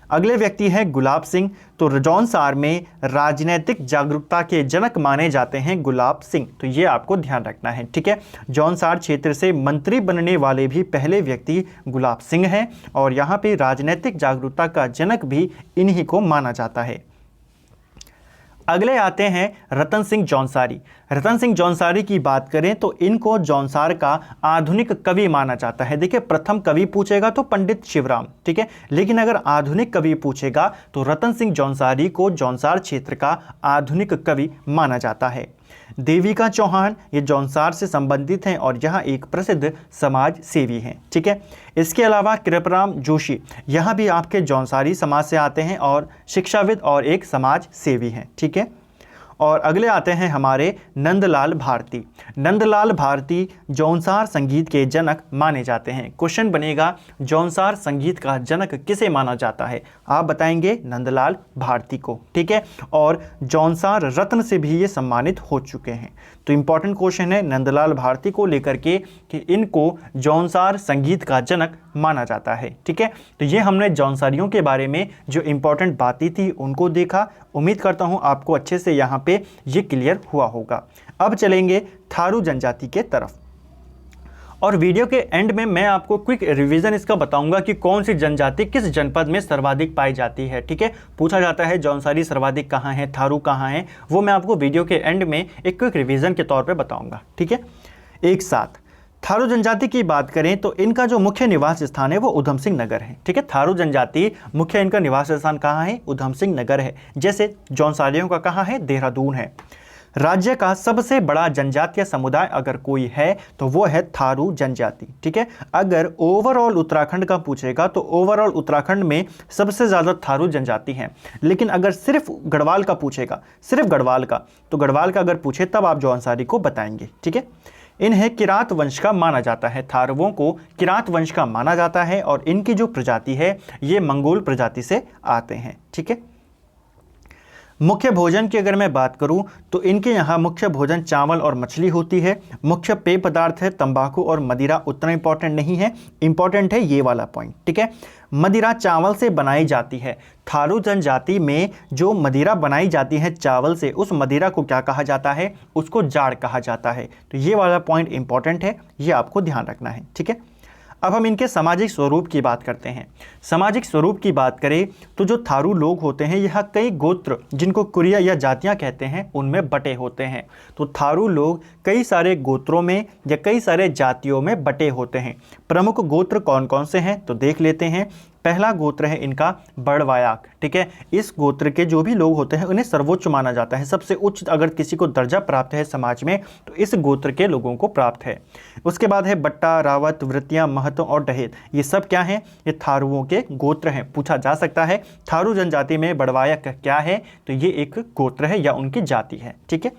अगले व्यक्ति हैं गुलाब सिंह। तो जौनसार में राजनीतिक जागरूकता के जनक माने जाते हैं गुलाब सिंह, तो ये आपको ध्यान रखना है, ठीक है। जौनसार क्षेत्र से मंत्री बनने वाले भी पहले व्यक्ति गुलाब सिंह हैं और यहाँ पे राजनीतिक जागरूकता का जनक भी इन्हीं को माना जाता है। अगले आते हैं रतन सिंह जौनसारी। रतन सिंह जौनसारी की बात करें तो इनको जौनसार का आधुनिक कवि माना जाता है। देखिए प्रथम कवि पूछेगा तो पंडित शिवराम, ठीक है, लेकिन अगर आधुनिक कवि पूछेगा तो रतन सिंह जौनसारी को जौनसार क्षेत्र का आधुनिक कवि माना जाता है। देविका चौहान ये जौनसार से संबंधित हैं और यहाँ एक प्रसिद्ध समाज सेवी हैं, ठीक है। इसके अलावा कृपराम जोशी यहाँ भी आपके जौनसारी समाज से आते हैं और शिक्षाविद और एक समाज सेवी हैं, ठीक है। और अगले आते हैं हमारे नंदलाल भारती। नंदलाल भारती जौनसार संगीत के जनक माने जाते हैं। क्वेश्चन बनेगा जौनसार संगीत का जनक किसे माना जाता है, आप बताएंगे नंदलाल भारती को, ठीक है। और जौनसार रत्न से भी ये सम्मानित हो चुके हैं। तो इंपॉर्टेंट क्वेश्चन है नंदलाल भारती को लेकर के कि इनको जौनसार संगीत का जनक माना जाता है, ठीक है। तो ये हमने जौनसारियों के बारे में जो इंपॉर्टेंट बातें थी उनको देखा। उम्मीद करता हूँ आपको अच्छे से यहाँ पे ये क्लियर हुआ होगा। अब चलेंगे थारू जनजाति के तरफ और वीडियो के एंड में मैं आपको क्विक रिवीजन इसका बताऊंगा कि कौन सी जनजाति किस जनपद में सर्वाधिक पाई जाती है, ठीक है। पूछा जाता है जौनसारी सर्वाधिक कहाँ है, थारू कहाँ है, वो मैं आपको वीडियो के एंड में एक क्विक रिवीजन के तौर पे बताऊंगा, ठीक है। एक साथ थारू जनजाति की बात करें तो इनका जो मुख्य निवास स्थान है वो उधम सिंह नगर है, ठीक है। थारू जनजाति मुख्य इनका निवास स्थान कहाँ है, उधम सिंह नगर है। जैसे जौनसारियों का कहाँ है, देहरादून है। राज्य का सबसे बड़ा जनजातीय समुदाय अगर कोई है तो वो है थारू जनजाति, ठीक है। अगर ओवरऑल उत्तराखंड का पूछेगा तो ओवरऑल उत्तराखंड में सबसे ज़्यादा थारू जनजाति हैं। लेकिन अगर सिर्फ गढ़वाल का पूछेगा, सिर्फ गढ़वाल का, तो गढ़वाल का अगर पूछे तब आप जौनसारी को बताएंगे, ठीक है। इन्हें किरात वंश का माना जाता है, थारुओं को किरात वंश का माना जाता है और इनकी जो प्रजाति है ये मंगोल प्रजाति से आते हैं, ठीक है। मुख्य भोजन की अगर मैं बात करूं तो इनके यहाँ मुख्य भोजन चावल और मछली होती है। मुख्य पेय पदार्थ है तंबाकू और मदिरा, उतना इंपॉर्टेंट नहीं है, इंपॉर्टेंट है ये वाला पॉइंट, ठीक है। मदिरा चावल से बनाई जाती है। थारू जनजाति में जो मदिरा बनाई जाती है चावल से, उस मदिरा को क्या कहा जाता है, उसको जाड़ कहा जाता है। तो ये वाला पॉइंट इंपॉर्टेंट है, ये आपको ध्यान रखना है, ठीक है। अब हम इनके सामाजिक स्वरूप की बात करते हैं। सामाजिक स्वरूप की बात करें तो जो थारू लोग होते हैं यह कई गोत्र जिनको कुरिया या जातियां कहते हैं उनमें बटे होते हैं। तो थारू लोग कई सारे गोत्रों में या कई सारे जातियों में बटे होते हैं। प्रमुख गोत्र कौन कौन से हैं तो देख लेते हैं। पहला गोत्र है इनका बड़वायाक, ठीक है। इस गोत्र के जो भी लोग होते हैं उन्हें सर्वोच्च माना जाता है, सबसे उच्च अगर किसी को दर्जा प्राप्त है समाज में तो इस गोत्र के लोगों को प्राप्त है। उसके बाद है बट्टा, रावत, वृत्तियां, महतो और डहेत, ये सब क्या हैं, ये थारुओं के गोत्र हैं। पूछा जा सकता है थारू जनजाति में बड़वायाक क्या है, तो ये एक गोत्र है या उनकी जाति है, ठीक है।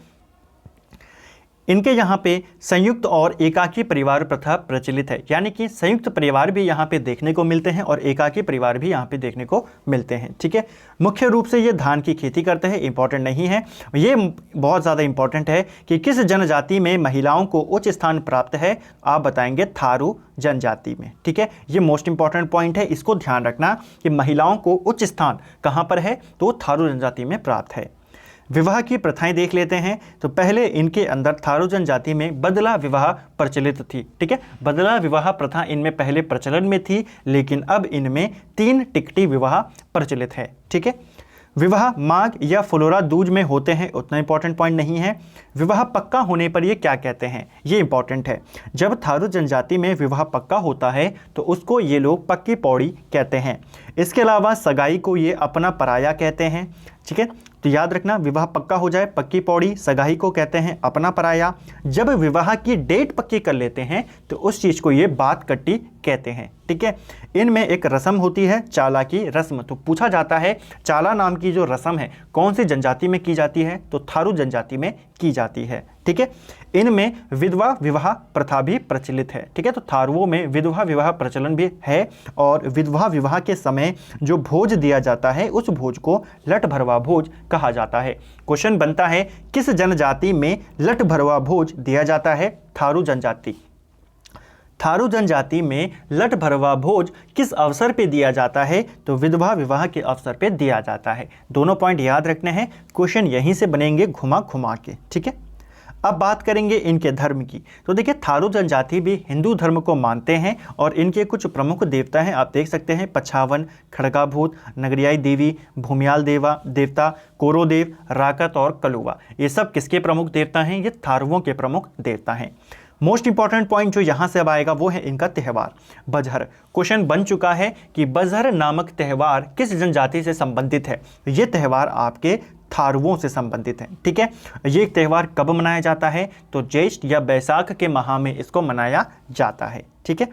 इनके यहाँ पे संयुक्त और एकाकी परिवार प्रथा प्रचलित है, यानी कि संयुक्त परिवार भी यहाँ पे देखने को मिलते हैं और एकाकी परिवार भी यहाँ पे देखने को मिलते हैं, ठीक है। मुख्य रूप से ये धान की खेती करते हैं, इंपॉर्टेंट नहीं है। ये बहुत ज़्यादा इंपॉर्टेंट है कि किस जनजाति में महिलाओं को उच्च स्थान प्राप्त है, आप बताएंगे थारू जनजाति में, ठीक है। ये मोस्ट इंपॉर्टेंट पॉइंट है, इसको ध्यान रखना कि महिलाओं को उच्च स्थान कहाँ पर है, तो थारू जनजाति में प्राप्त है। विवाह की प्रथाएं देख लेते हैं। तो पहले इनके अंदर थारू जनजाति में बदला विवाह प्रचलित थी, ठीक है। बदला विवाह प्रथा इनमें पहले प्रचलन में थी, लेकिन अब इनमें 3 टिकटी विवाह प्रचलित है, ठीक है। विवाह माघ या फ्लोरा दूज में होते हैं, उतना इंपॉर्टेंट पॉइंट नहीं है। विवाह पक्का होने पर ये क्या कहते हैं, ये इंपॉर्टेंट है। जब थारू जनजाति में विवाह पक्का होता है तो उसको ये लोग पक्की पौड़ी कहते हैं। इसके अलावा सगाई को ये अपना पराया कहते हैं। ठीक है, तो याद रखना, विवाह पक्का हो जाए पक्की पौड़ी, सगाई को कहते हैं अपना पराया। जब विवाह की डेट पक्की कर लेते हैं तो उस चीज़ को ये बात कट्टी कहते हैं। ठीक है, इनमें एक रस्म होती है चाला की रस्म। तो पूछा जाता है चाला नाम की जो रस्म है कौन सी जनजाति में की जाती है, तो थारू जनजाति में की जाती है। ठीक है, इनमें विधवा विवाह प्रथा भी प्रचलित है। ठीक है, तो थारुओं में विधवा विवाह प्रचलन भी है और विधवा विवाह के समय जो भोज दिया जाता है उस भोज को लठ भरवा भोज कहा जाता है। क्वेश्चन बनता है किस जनजाति में लठ भरवा भोज दिया जाता है, थारू जनजाति। थारू जनजाति में लठ भरवा भोज किस अवसर पे दिया जाता है, तो विधवा विवाह के अवसर पे दिया जाता है। दोनों पॉइंट याद रखने हैं, क्वेश्चन यहीं से बनेंगे घुमा घुमा के। ठीक है, अब बात करेंगे इनके धर्म की। तो देखिए थारू जनजाति भी हिंदू धर्म को मानते हैं और इनके कुछ प्रमुख देवता हैं, आप देख सकते हैं पछावन, खड़गाभूत, नगरियाई देवी, भूमियाल देवता, कोरोदेव, राकत और कलुवा। ये सब किसके प्रमुख देवता हैं, ये थारुओं के प्रमुख देवता हैं। मोस्ट इंपॉर्टेंट पॉइंट जो यहाँ से अब आएगा वो है इनका त्यौहार बजहर। क्वेश्चन बन चुका है कि बजहर नामक त्यौहार किस जनजाति से संबंधित है, ये त्यौहार आपके थारुओं से संबंधित है। ठीक है, ये त्यौहार कब मनाया जाता है, तो ज्येष्ठ या बैसाख के माह में इसको मनाया जाता है। ठीक है,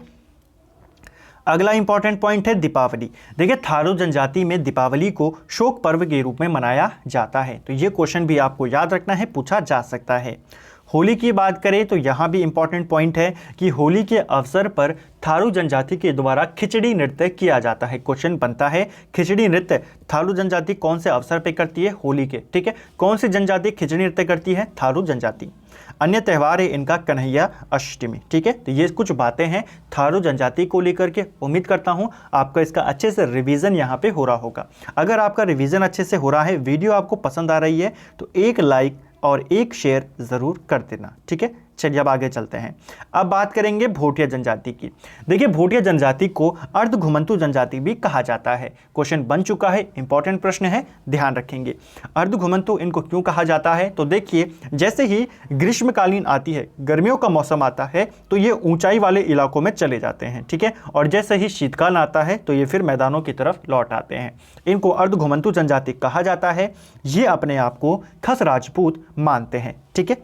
अगला इंपॉर्टेंट पॉइंट है दीपावली। देखिए थारू जनजाति में दीपावली को शोक पर्व के रूप में मनाया जाता है। तो ये क्वेश्चन भी आपको याद रखना है, पूछा जा सकता है। होली की बात करें तो यहाँ भी इंपॉर्टेंट पॉइंट है कि होली के अवसर पर थारू जनजाति के द्वारा खिचड़ी नृत्य किया जाता है। क्वेश्चन बनता है खिचड़ी नृत्य थारू जनजाति कौन से अवसर पे करती है, होली के। ठीक है, कौन सी जनजाति खिचड़ी नृत्य करती है, थारू जनजाति। अन्य त्यौहार है इनका कन्हैया अष्टमी। ठीक है, तो ये कुछ बातें हैं थारू जनजाति को लेकर के। उम्मीद करता हूँ आपका इसका अच्छे से रिवीजन यहाँ पे हो रहा होगा। अगर आपका रिवीजन अच्छे से हो रहा है, वीडियो आपको पसंद आ रही है, तो एक लाइक और एक शेयर ज़रूर कर देना। ठीक है, चलिए अब आगे चलते हैं। अब बात करेंगे भोटिया जनजाति की। देखिए भोटिया जनजाति को अर्ध घुमंतु जनजाति भी कहा जाता है। क्वेश्चन बन चुका है, इंपॉर्टेंट प्रश्न है, ध्यान रखेंगे। अर्ध घुमंतु इनको क्यों कहा जाता है, तो देखिए जैसे ही ग्रीष्मकालीन आती है, गर्मियों का मौसम आता है, तो ये ऊंचाई वाले इलाकों में चले जाते हैं। ठीक है, और जैसे ही शीतकाल आता है तो ये फिर मैदानों की तरफ लौट आते हैं। इनको अर्ध घुमंतु जनजाति कहा जाता है। ये अपने आप को खस राजपूत मानते हैं। ठीक है,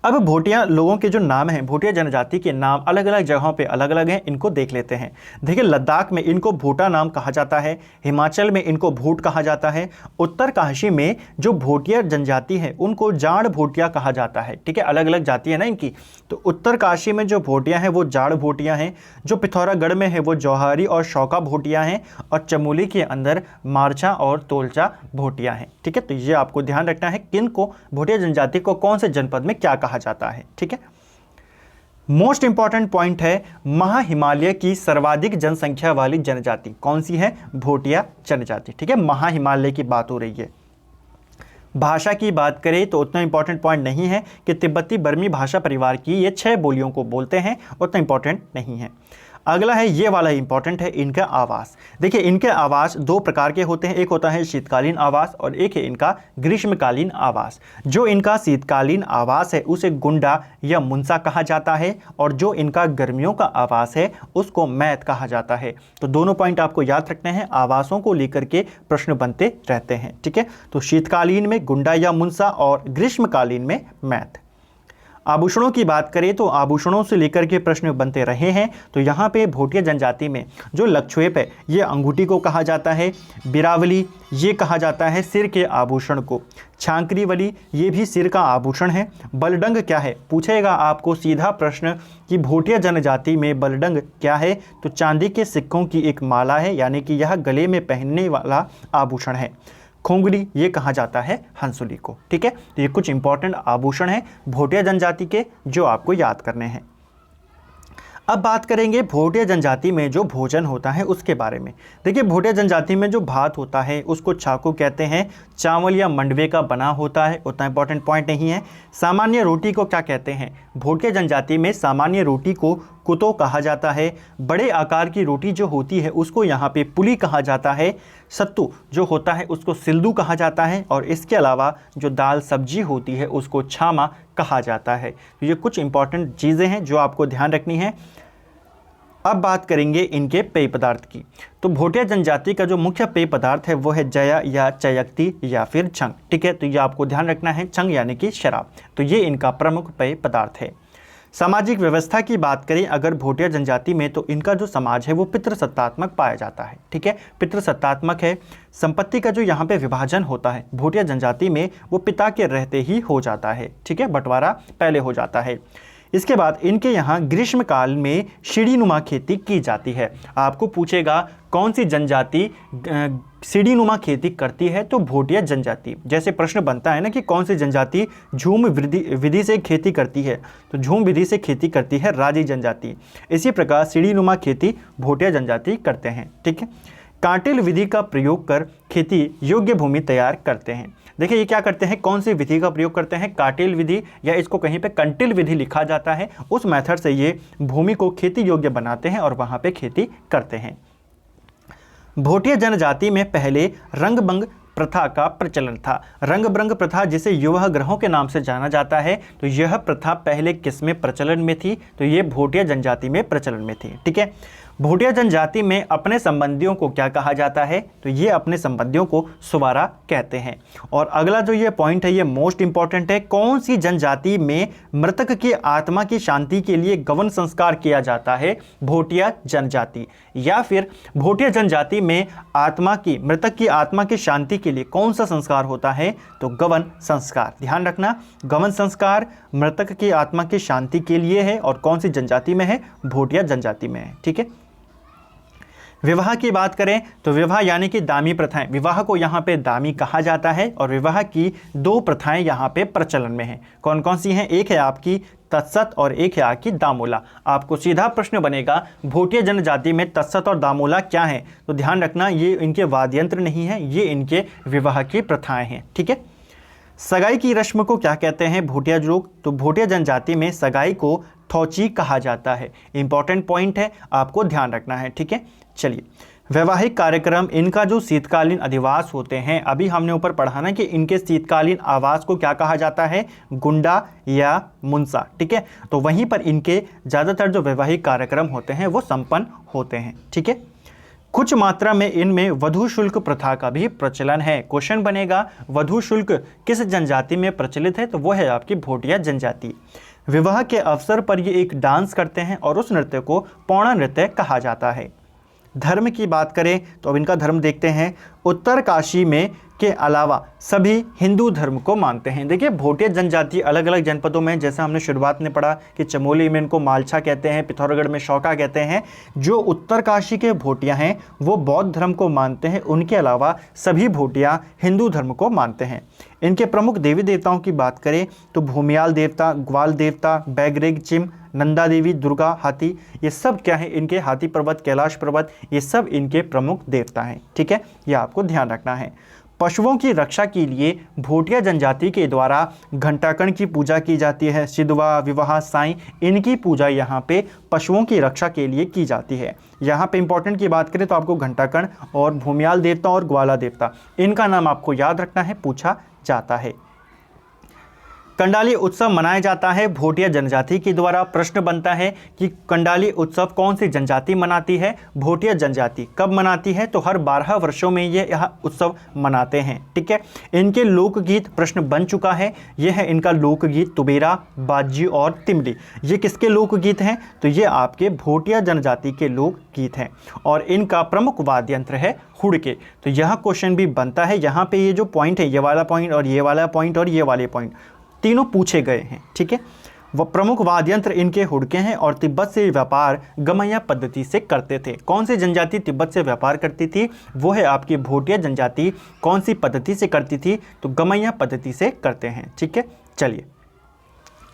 अब भोटिया लोगों के जो नाम हैं, भोटिया जनजाति के नाम अलग अलग जगहों पे अलग अलग हैं, इनको देख लेते हैं। देखिए लद्दाख में इनको भोटा नाम कहा जाता है, हिमाचल में इनको भूट कहा जाता है, उत्तर काशी में जो भोटिया जनजाति है उनको जाड़ भोटिया कहा जाता है। ठीक है, अलग अलग जाति है ना इनकी। तो उत्तर काशी में जो भोटिया हैं वो जाड़ भोटिया हैं, जो पिथौरागढ़ में है वो जौहरी और शौका भोटिया हैं, और चमोली के अंदर मारछा और तोलचा भोटिया हैं। ठीक है, तो ये आपको ध्यान रखना है किन को, भोटिया जनजाति को कौन से जनपद में क्या कहा जाता है। ठीक है, मोस्ट इंपॉर्टेंट पॉइंट है महा हिमालय की सर्वाधिक जनसंख्या वाली जनजाति कौन सी है, भोटिया जनजाति। ठीक है, महा हिमालय की बात हो रही है। भाषा की बात करें तो उतना इंपॉर्टेंट पॉइंट नहीं है कि तिब्बती बर्मी भाषा परिवार की ये 6 बोलियों को बोलते हैं, उतना इंपॉर्टेंट नहीं है। अगला है ये वाला इंपॉर्टेंट है, इनका आवास। देखिए इनके आवास 2 प्रकार के होते हैं, एक होता है शीतकालीन आवास और एक है इनका ग्रीष्मकालीन आवास। जो इनका शीतकालीन आवास है उसे गुंडा या मुंसा कहा जाता है, और जो इनका गर्मियों का आवास है उसको मैत कहा जाता है। तो दोनों पॉइंट आपको याद रखने हैं, आवासों को लेकर के प्रश्न बनते रहते हैं। ठीक है, तो शीतकालीन में गुंडा या मुंसा और ग्रीष्मकालीन में मैत। आभूषणों की बात करें तो आभूषणों से लेकर के प्रश्न बनते रहे हैं। तो यहाँ पे भोटिया जनजाति में जो लक्षवेप है ये अंगूठी को कहा जाता है, बिरावली ये कहा जाता है सिर के आभूषण को, छांकरी वली ये भी सिर का आभूषण है। बलडंग क्या है, पूछेगा आपको सीधा प्रश्न कि भोटिया जनजाति में बलडंग क्या है, तो चांदी के सिक्कों की एक माला है, यानी कि यह गले में पहनने वाला आभूषण है। खोंगली ये कहा जाता है हंसुली को। ठीक है, तो ये कुछ इंपॉर्टेंट आभूषण हैं भोटिया जनजाति के जो आपको याद करने हैं। अब बात करेंगे भोटिया जनजाति में जो भोजन होता है उसके बारे में। देखिए भोटिया जनजाति में जो भात होता है उसको छाकू कहते हैं, चावल या मंडवे का बना होता है, उतना इंपॉर्टेंट पॉइंट नहीं है। सामान्य रोटी को क्या कहते हैं, भोटिया जनजाति में सामान्य रोटी को कुतो कहा जाता है। बड़े आकार की रोटी जो होती है उसको यहाँ पे पुली कहा जाता है। सत्तू जो होता है उसको सिल्दू कहा जाता है। और इसके अलावा जो दाल सब्जी होती है उसको छामा कहा जाता है। तो ये कुछ इंपॉर्टेंट चीज़ें हैं जो आपको ध्यान रखनी है। अब बात करेंगे इनके पेय पदार्थ की। तो भोटिया जनजाति का जो मुख्य पेय पदार्थ है वो है जया या चयक्ति या फिर छंग। ठीक है, तो ये आपको ध्यान रखना है, छंग यानी कि शराब। तो ये इनका प्रमुख पेय पदार्थ है। सामाजिक व्यवस्था की बात करें अगर भोटिया जनजाति में, तो इनका जो समाज है वो पितृसत्तात्मक पाया जाता है। ठीक है, पितृसत्तात्मक है। संपत्ति का जो यहाँ पे विभाजन होता है भोटिया जनजाति में वो पिता के रहते ही हो जाता है। ठीक है, बंटवारा पहले हो जाता है। इसके बाद इनके यहाँ ग्रीष्म काल में सीढ़ीनुमा खेती की जाती है। आपको पूछेगा कौन सी जनजाति सीढ़ीनुमा खेती करती है, तो भोटिया जनजाति। जैसे प्रश्न बनता है ना कि कौन सी जनजाति झूम विधि से खेती करती है, तो झूम विधि से खेती करती है राजी जनजाति। इसी प्रकार सीढ़ीनुमा खेती भोटिया जनजाति करते हैं। ठीक है, कांटिल विधि का प्रयोग कर खेती योग्य भूमि तैयार करते हैं। देखिए ये क्या करते हैं, कौन सी विधि का प्रयोग करते हैं, काटिल विधि, या इसको कहीं पे कंटिल विधि लिखा जाता है। उस मेथड से ये भूमि को खेती योग्य बनाते हैं और वहाँ पे खेती करते हैं। भोटिया जनजाति में पहले रंगभंग प्रथा का प्रचलन था। रंगभंग प्रथा जिसे युवा ग्रहों के नाम से जाना जाता है, तो यह प्रथा पहले किस में प्रचलन में थी, तो ये भोटिया जनजाति में प्रचलन में थी। ठीक है, भोटिया जनजाति में अपने संबंधियों को क्या कहा जाता है, तो ये अपने संबंधियों को सुवारा कहते हैं। और अगला जो ये पॉइंट है ये मोस्ट इंपॉर्टेंट है, कौन सी जनजाति में मृतक की आत्मा की शांति के लिए गवन संस्कार किया जाता है, भोटिया जनजाति। या फिर भोटिया जनजाति में मृतक की आत्मा की शांति के लिए कौन सा संस्कार होता है, तो गवन संस्कार। ध्यान रखना, गवन संस्कार मृतक की आत्मा की शांति के लिए है और कौन सी जनजाति में है, भोटिया जनजाति में है। ठीक है, विवाह की बात करें तो विवाह यानी कि दामी प्रथाएं, विवाह को यहाँ पे दामी कहा जाता है। और विवाह की दो प्रथाएं यहाँ पे प्रचलन में हैं। कौन कौन सी हैं, एक है आपकी तत्सत और एक है आपकी दामोला। आपको सीधा प्रश्न बनेगा भोटिया जनजाति में तत्सत और दामोला क्या है, तो ध्यान रखना ये इनके वाद्य यंत्र नहीं है, ये इनके विवाह की प्रथाएं हैं। ठीक है, सगाई की रस्म को क्या कहते हैं भोटिया लोग, तो भोटिया जनजाति में सगाई को थौची कहा जाता है। इंपॉर्टेंट पॉइंट है, आपको ध्यान रखना है। ठीक है, चलिए वैवाहिक कार्यक्रम, इनका जो शीतकालीन अधिवास होते हैं, अभी हमने ऊपर पढ़ा ना कि इनके शीतकालीन आवास को क्या कहा जाता है, गुंडा या मुंसा। ठीक है, तो वहीं पर इनके ज़्यादातर जो वैवाहिक कार्यक्रम होते हैं वो संपन्न होते हैं। ठीक है, कुछ मात्रा में इनमें वधू शुल्क प्रथा का भी प्रचलन है। क्वेश्चन बनेगा वधू शुल्क किस जनजाति में प्रचलित है, तो वो है आपकी भोटिया जनजाति। विवाह के अवसर पर ये एक डांस करते हैं और उस नृत्य को पौड़ा नृत्य कहा जाता है। धर्म की बात करें तो अब इनका धर्म देखते हैं। उत्तरकाशी में के अलावा सभी हिंदू धर्म को मानते हैं। देखिए भोटिया जनजाति अलग अलग जनपदों में, जैसा हमने शुरुआत में पढ़ा कि चमोली में इनको मालछा कहते हैं, पिथौरागढ़ में शौका कहते हैं। जो उत्तरकाशी के भोटिया हैं वो बौद्ध धर्म को मानते हैं, उनके अलावा सभी भोटिया हिंदू धर्म को मानते हैं। इनके प्रमुख देवी देवताओं की बात करें तो भूमियाल देवता, ग्वाल देवता, बैगरेग चिम, नंदा देवी, दुर्गा, हाथी, ये सब क्या है इनके, हाथी पर्वत, कैलाश पर्वत, ये सब इनके प्रमुख देवता हैं। ठीक है, ये आपको ध्यान रखना है। पशुओं की रक्षा के लिए भोटिया जनजाति के द्वारा घंटाकण की पूजा की जाती है। सिद्धवा, विवाह, साईं, इनकी पूजा यहाँ पे पशुओं की रक्षा के लिए की जाती है। यहाँ पे इंपॉर्टेंट की बात करें तो आपको घंटाकण और भूमियाल देवता और ग्वाला देवता, इनका नाम आपको याद रखना है, पूछा जाता है। कंडाली उत्सव मनाया जाता है भोटिया जनजाति के द्वारा। प्रश्न बनता है कि कंडाली उत्सव कौन सी जनजाति मनाती है, भोटिया जनजाति। कब मनाती है, तो हर 12 वर्षों में ये यह उत्सव मनाते हैं। ठीक है, इनके लोकगीत प्रश्न बन चुका है, यह है इनका लोकगीत तुबेरा, बाजी और तिमली। ये किसके लोकगीत हैं, तो ये आपके भोटिया जनजाति के लोकगीत हैं। और इनका प्रमुख वाद्य यंत्र है हुड़के। तो यह क्वेश्चन भी बनता है, यहाँ पे ये जो पॉइंट है, ये वाला पॉइंट और ये वाला पॉइंट और ये वाले पॉइंट तीनों पूछे गए हैं। ठीक है, वह प्रमुख वाद्य यंत्र इनके हुड़के हैं और तिब्बत से व्यापार गमैया पद्धति से करते थे। कौन सी जनजाति तिब्बत से व्यापार करती थी, वो है आपकी भोटिया जनजाति। कौन सी पद्धति से करती थी, तो गमैया पद्धति से करते हैं। ठीक है, चलिए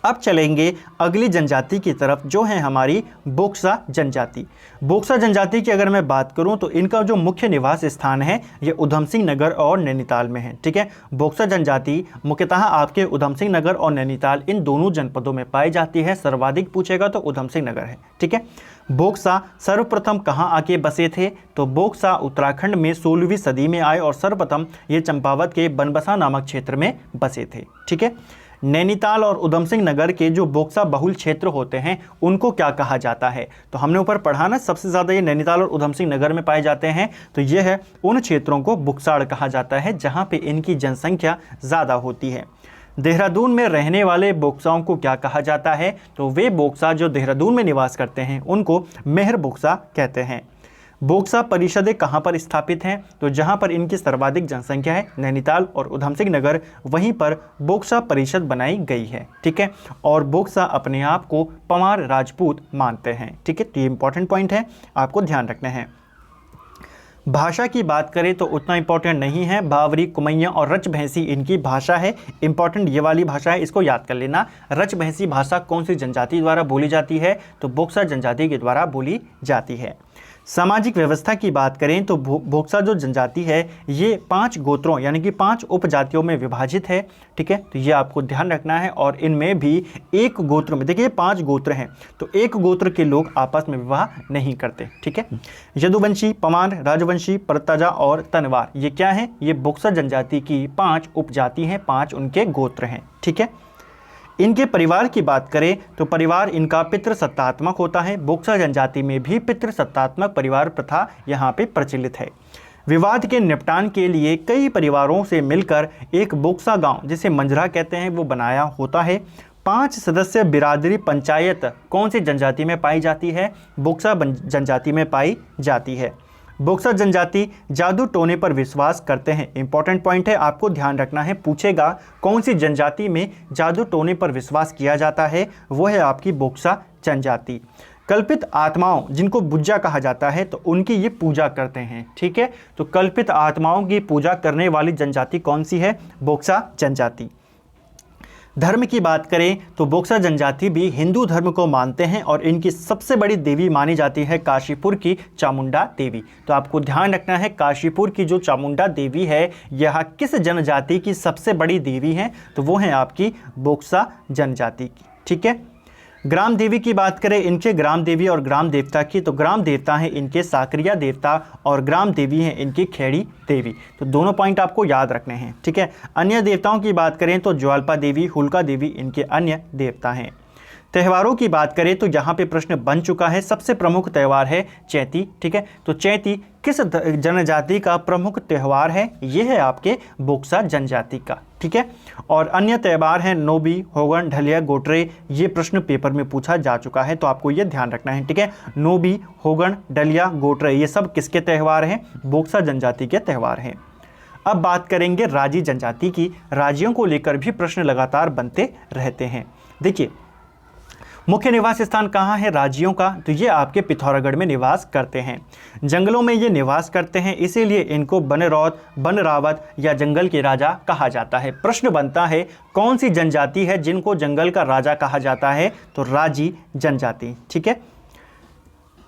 अब चलेंगे अगली जनजाति की तरफ, जो है हमारी बोक्सा जनजाति। बोक्सा जनजाति की अगर मैं बात करूं तो इनका जो मुख्य निवास स्थान है ये उधम सिंह नगर और नैनीताल में है। ठीक है, बोक्सा जनजाति मुख्यतः आपके उधम सिंह नगर और नैनीताल इन दोनों जनपदों में पाई जाती है। सर्वाधिक पूछेगा तो उधम सिंह नगर है। ठीक है, बोक्सा सर्वप्रथम कहाँ आके बसे थे? तो बोक्सा उत्तराखंड में 16वीं सदी में आए और सर्वप्रथम ये चंपावत के बनबसा नामक क्षेत्र में बसे थे। ठीक है, नैनीताल और उधम सिंह नगर के जो बोक्सा बहुल क्षेत्र होते हैं उनको क्या कहा जाता है? तो हमने ऊपर पढ़ा ना, सबसे ज़्यादा ये नैनीताल और उधम सिंह नगर में पाए जाते हैं। तो ये है उन क्षेत्रों को बुक्साड़ कहा जाता है जहाँ पे इनकी जनसंख्या ज़्यादा होती है। देहरादून में रहने वाले बोक्साओं को क्या कहा जाता है? तो वे बोक्सा जो देहरादून में निवास करते हैं उनको मेहर बोक्सा कहते हैं। बोक्सा परिषदें कहाँ पर स्थापित हैं? तो जहाँ पर इनकी सर्वाधिक जनसंख्या है नैनीताल और उधम सिंह नगर, वहीं पर बोक्सा परिषद बनाई गई है। ठीक है, और बोक्सा अपने आप को पवार राजपूत मानते हैं। ठीक है, तो ये इंपॉर्टेंट पॉइंट है, आपको ध्यान रखना है। भाषा की बात करें तो उतना इंपॉर्टेंट नहीं है। बावरी, कुमैया और रचभैंसी इनकी भाषा है। इंपॉर्टेंट ये वाली भाषा है, इसको याद कर लेना। रचभैंसी भाषा कौन सी जनजाति द्वारा बोली जाती है? तो बोक्सा जनजाति के द्वारा बोली जाती है। सामाजिक व्यवस्था की बात करें तो बोक्सा जो जनजाति है ये 5 गोत्रों यानी कि 5 उपजातियों में विभाजित है। ठीक है, तो ये आपको ध्यान रखना है। और इनमें भी एक गोत्र में, देखिए 5 गोत्र हैं तो एक गोत्र के लोग आपस में विवाह नहीं करते। ठीक है, यदुवंशी, पमार, राजवंशी, परतजा और तनवार, ये क्या है? ये बोक्सा जनजाति की 5 उपजाति हैं, 5 उनके गोत्र हैं। ठीक है, इनके परिवार की बात करें तो परिवार इनका पितृसत्तात्मक होता है। बोक्सा जनजाति में भी पितृसत्तात्मक परिवार प्रथा यहाँ पे प्रचलित है। विवाद के निपटान के लिए कई परिवारों से मिलकर एक बोक्सा गांव, जिसे मंजरा कहते हैं, वो बनाया होता है। 5 सदस्य बिरादरी पंचायत कौन सी जनजाति में पाई जाती है? बोक्सा जनजाति में पाई जाती है। बोक्सा जनजाति जादू टोने पर विश्वास करते हैं। इंपॉर्टेंट पॉइंट है, आपको ध्यान रखना है। पूछेगा कौन सी जनजाति में जादू टोने पर विश्वास किया जाता है? वो है आपकी बोक्सा जनजाति। कल्पित आत्माओं जिनको बुज्जा कहा जाता है तो उनकी ये पूजा करते हैं। ठीक है, तो कल्पित आत्माओं की पूजा करने वाली जनजाति कौन सी है? बोक्सा जनजाति। धर्म की बात करें तो बोक्सा जनजाति भी हिंदू धर्म को मानते हैं और इनकी सबसे बड़ी देवी मानी जाती है काशीपुर की चामुंडा देवी। तो आपको ध्यान रखना है, काशीपुर की जो चामुंडा देवी है यह किस जनजाति की सबसे बड़ी देवी है? तो वो है आपकी बोक्सा जनजाति की। ठीक है, ग्राम देवी की बात करें, इनके ग्राम देवी और ग्राम देवता की, तो ग्राम देवता हैं इनके साकरिया देवता और ग्राम देवी हैं इनकी खेड़ी देवी। तो दोनों पॉइंट आपको याद रखने हैं। ठीक है, अन्य देवताओं की बात करें तो ज्वाल्पा देवी, हुल्का देवी इनके अन्य देवता हैं। त्योहारों की बात करें तो यहाँ पे प्रश्न बन चुका है। सबसे प्रमुख त्यौहार है चैती। ठीक है, तो चैती किस जनजाति का प्रमुख त्यौहार है? ये है आपके बोक्सा जनजाति का। ठीक है, और अन्य त्यौहार हैं नोबी, होगन, ढलिया, गोटरे। ये प्रश्न पेपर में पूछा जा चुका है तो आपको ये ध्यान रखना है। ठीक है, नोबी, होगन, डलिया, गोटरे ये सब किसके त्यौहार हैं? बोक्सा जनजाति के त्यौहार हैं। अब बात करेंगे राजी जनजाति की। राजियों को लेकर भी प्रश्न लगातार बनते रहते हैं। देखिए, मुख्य निवास स्थान कहाँ है राजियों का? तो ये आपके पिथौरागढ़ में निवास करते हैं। जंगलों में ये निवास करते हैं, इसीलिए इनको बनरौत, बनरावत या जंगल के राजा कहा जाता है। प्रश्न बनता है कौन सी जनजाति है जिनको जंगल का राजा कहा जाता है? तो राजी जनजाति। ठीक है,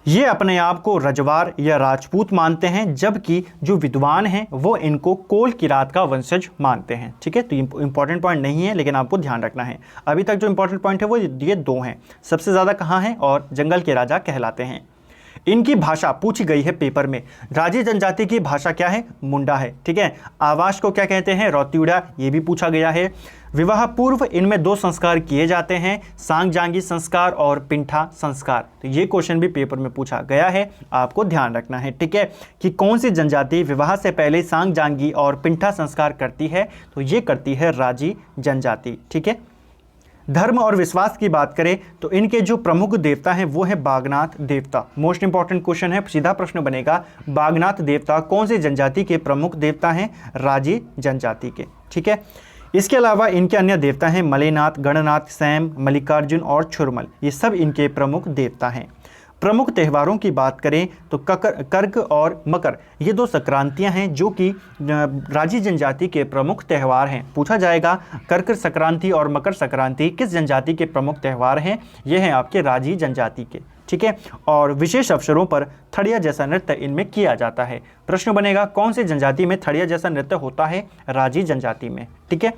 ये अपने आप को रजवार या राजपूत मानते हैं, जबकि जो विद्वान हैं वो इनको कोल किरात का वंशज मानते हैं। ठीक है, तो इंपॉर्टेंट पॉइंट नहीं है लेकिन आपको ध्यान रखना है। अभी तक जो इंपॉर्टेंट पॉइंट है वो ये 2 हैं, सबसे ज़्यादा कहाँ हैं और जंगल के राजा कहलाते हैं। इनकी भाषा पूछी गई है पेपर में। राजी जनजाति की भाषा क्या है? मुंडा है। ठीक है, आवास को क्या कहते हैं? रौतिउड़ा, ये भी पूछा गया है। विवाह पूर्व इनमें 2 संस्कार किए जाते हैं, सांग जांगी संस्कार और पिंठा संस्कार। तो ये क्वेश्चन भी पेपर में पूछा गया है, आपको ध्यान रखना है। ठीक है, कि कौन सी जनजाति विवाह से पहले सांग जांगी और पिंठा संस्कार करती है? तो ये करती है राजी जनजाति। ठीक है, धर्म और विश्वास की बात करें तो इनके जो प्रमुख देवता हैं वो है बागनाथ देवता। मोस्ट इंपॉर्टेंट क्वेश्चन है, सीधा प्रश्न बनेगा, बागनाथ देवता कौन सी जनजाति के प्रमुख देवता हैं? राजी जनजाति के। ठीक है, इसके अलावा इनके अन्य देवता हैं मलेनाथ, गणनाथ, सैम, मल्लिकार्जुन और छुरमल। ये सब इनके प्रमुख देवता हैं। प्रमुख त्योहारों की बात करें तो कर्क और मकर, ये दो संक्रांतियां हैं जो कि राजी जनजाति के प्रमुख त्यौहार हैं। पूछा जाएगा कर्क संक्रांति और मकर संक्रांति किस जनजाति के प्रमुख त्यौहार हैं? ये हैं आपके राजी जनजाति के, ठीक है। और विशेष अवसरों पर थड़िया जैसा नृत्य इनमें किया जाता है। प्रश्न बनेगा कौन सी जनजाति में थड़िया जैसा नृत्य होता है? राजी जनजाति में, ठीक है।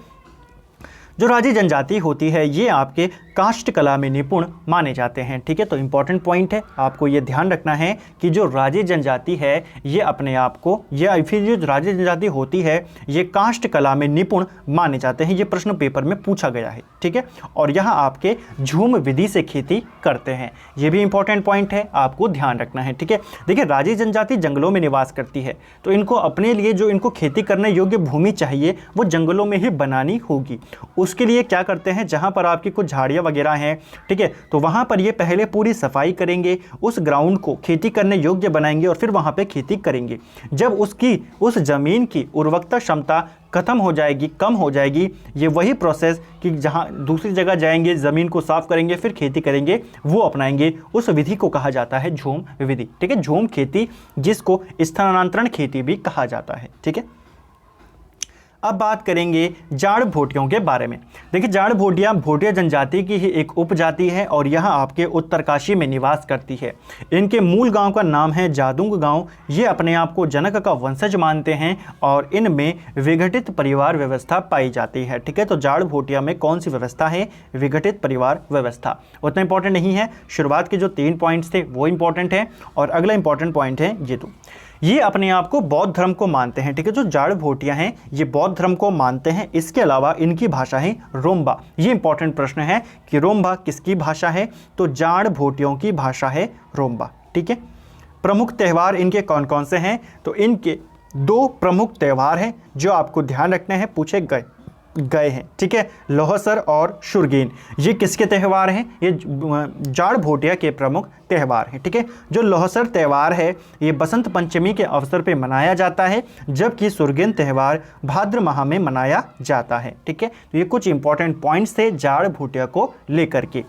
जो राजी जनजाति होती है ये आपके काष्ठ कला में निपुण माने जाते हैं, ठीक है। तो इंपॉर्टेंट पॉइंट है, आपको ये ध्यान रखना है कि जो राजी जनजाति है ये अपने आप को, या फिर जो राजी जनजाति होती है ये काष्ठ कला में निपुण माने जाते हैं। ये प्रश्न पेपर में पूछा गया है, ठीक है। और यहाँ आपके झूम विधि से खेती करते हैं, ये भी इंपॉर्टेंट पॉइंट है, आपको ध्यान रखना है, ठीक है। देखिए राजी जनजाति जंगलों में निवास करती है, तो इनको अपने लिए जो इनको खेती करने योग्य भूमि चाहिए वो जंगलों में ही बनानी होगी। उसके लिए क्या करते हैं, जहां पर आपकी कुछ झाड़ियां वगैरह हैं, ठीक है, तो वहां पर ये पहले पूरी सफाई करेंगे, उस ग्राउंड को खेती करने योग्य बनाएंगे और फिर वहां पे खेती करेंगे। जब उस जमीन की उर्वरकता क्षमता खत्म हो जाएगी, कम हो जाएगी, ये वही प्रोसेस कि जहां दूसरी जगह जाएंगे, ज़मीन को साफ करेंगे, फिर खेती करेंगे, वो अपनाएंगे। उस विधि को कहा जाता है झूम विधि, ठीक है। झूम खेती जिसको स्थानांतरण खेती भी कहा जाता है, ठीक है। अब बात करेंगे जाड़ भोटियों के बारे में। देखिए जाड़ भोटियाँ भोटिया जनजाति की ही एक उपजाति है और यह आपके उत्तरकाशी में निवास करती है। इनके मूल गांव का नाम है जादुंग गांव। ये अपने आप को जनक का वंशज मानते हैं और इनमें विघटित परिवार व्यवस्था पाई जाती है, ठीक है। तो जाड़ भोटिया में कौन सी व्यवस्था है? विघटित परिवार व्यवस्था। उतना इंपॉर्टेंट नहीं है, शुरुआत के जो 3 पॉइंट्स थे वो इंपॉर्टेंट है और अगला इंपॉर्टेंट पॉइंट है ये अपने आप को बौद्ध धर्म को मानते हैं, ठीक है। जो जाड़ भोटिया हैं ये बौद्ध धर्म को मानते हैं। इसके अलावा इनकी भाषा है रोम्बा। ये इंपॉर्टेंट प्रश्न है कि रोम्बा किसकी भाषा है? तो जाड़ भोटियों की भाषा है रोम्बा, ठीक है। प्रमुख त्यौहार इनके कौन कौन से हैं? तो इनके 2 प्रमुख त्यौहार हैं जो आपको ध्यान रखने हैं, पूछे गए हैं, ठीक है। लोहसर और शुरगेन, ये किसके त्यौहार हैं? ये जाड़ भोटिया के प्रमुख त्यौहार हैं, ठीक है। जो लोहसर त्यौहार है ये बसंत पंचमी के अवसर पे मनाया जाता है, जबकि शुरगेन त्यौहार भाद्र माह में मनाया जाता है, ठीक है। तो ये कुछ इंपॉर्टेंट पॉइंट्स थे जाड़ भोटिया को लेकर के।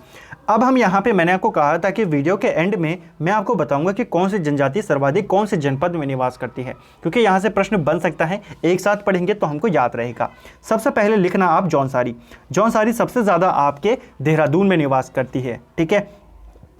अब हम यहाँ पे मैंने आपको कहा था कि वीडियो के एंड में मैं आपको बताऊंगा कि कौन सी जनजाति सर्वाधिक कौन से जनपद में निवास करती है, क्योंकि यहाँ से प्रश्न बन सकता है, एक साथ पढ़ेंगे तो हमको याद रहेगा। सबसे पहले लिखना आप जौनसारी सबसे ज़्यादा आपके देहरादून में निवास करती है, ठीक है।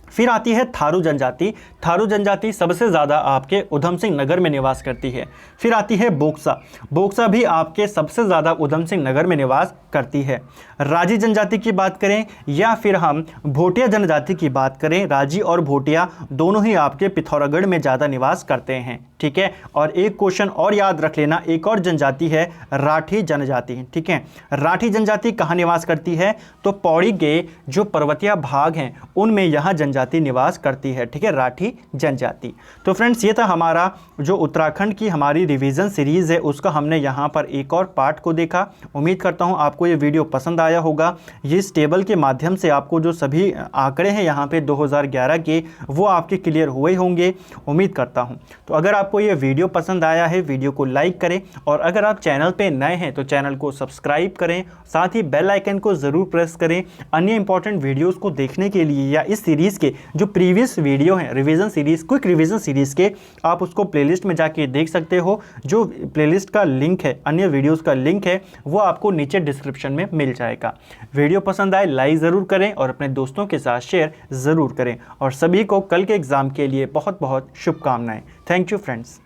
फिर आती है थारू जनजाति सबसे ज़्यादा आपके उधम सिंह नगर में निवास करती है। फिर आती है बोक्सा भी आपके सबसे ज़्यादा उधम सिंह नगर में निवास करती है। राजी जनजाति की बात करें या फिर हम भोटिया जनजाति की बात करें, राजी और भोटिया दोनों ही आपके पिथौरागढ़ में ज़्यादा निवास करते हैं, ठीक है। और एक क्वेश्चन और याद रख लेना, एक और जनजाति है राठी जनजाति, ठीक है। राठी जनजाति कहाँ निवास करती है? तो पौड़ी के जो पर्वतीय भाग हैं उनमें यह जनजाति निवास करती है, ठीक है, राठी जनजाति। तो फ्रेंड्स ये था हमारा जो उत्तराखंड की हमारी रिवीजन सीरीज़ है उसका हमने यहाँ पर एक और पार्ट को देखा। उम्मीद करता हूँ आपको ये वीडियो पसंद आया होगा। ये इस टेबल के माध्यम से आपको जो सभी आंकड़े हैं यहाँ पे 2011 के वो आपके क्लियर हुए होंगे, उम्मीद करता हूँ। तो अगर आपको ये वीडियो पसंद आया है वीडियो को लाइक करें और अगर आप चैनल पे नए हैं तो चैनल को सब्सक्राइब करें, साथ ही बेल आइकन को ज़रूर प्रेस करें अन्य इंपॉर्टेंट वीडियोस को देखने के लिए, या इस सीरीज़ के जो प्रीवियस वीडियो हैं revision series, quick revision series के, आप उसको प्लेलिस्ट में जाके देख सकते हो। जो प्लेलिस्ट का लिंक है, अन्य वीडियोस का लिंक है, वो आपको नीचे डिस्क्रिप्शन में मिल जाएगा। वीडियो पसंद आए लाइक ज़रूर करें और अपने दोस्तों के साथ शेयर ज़रूर करें और सभी को कल के एग्ज़ाम के लिए बहुत बहुत शुभकामनाएं। Thank you friends.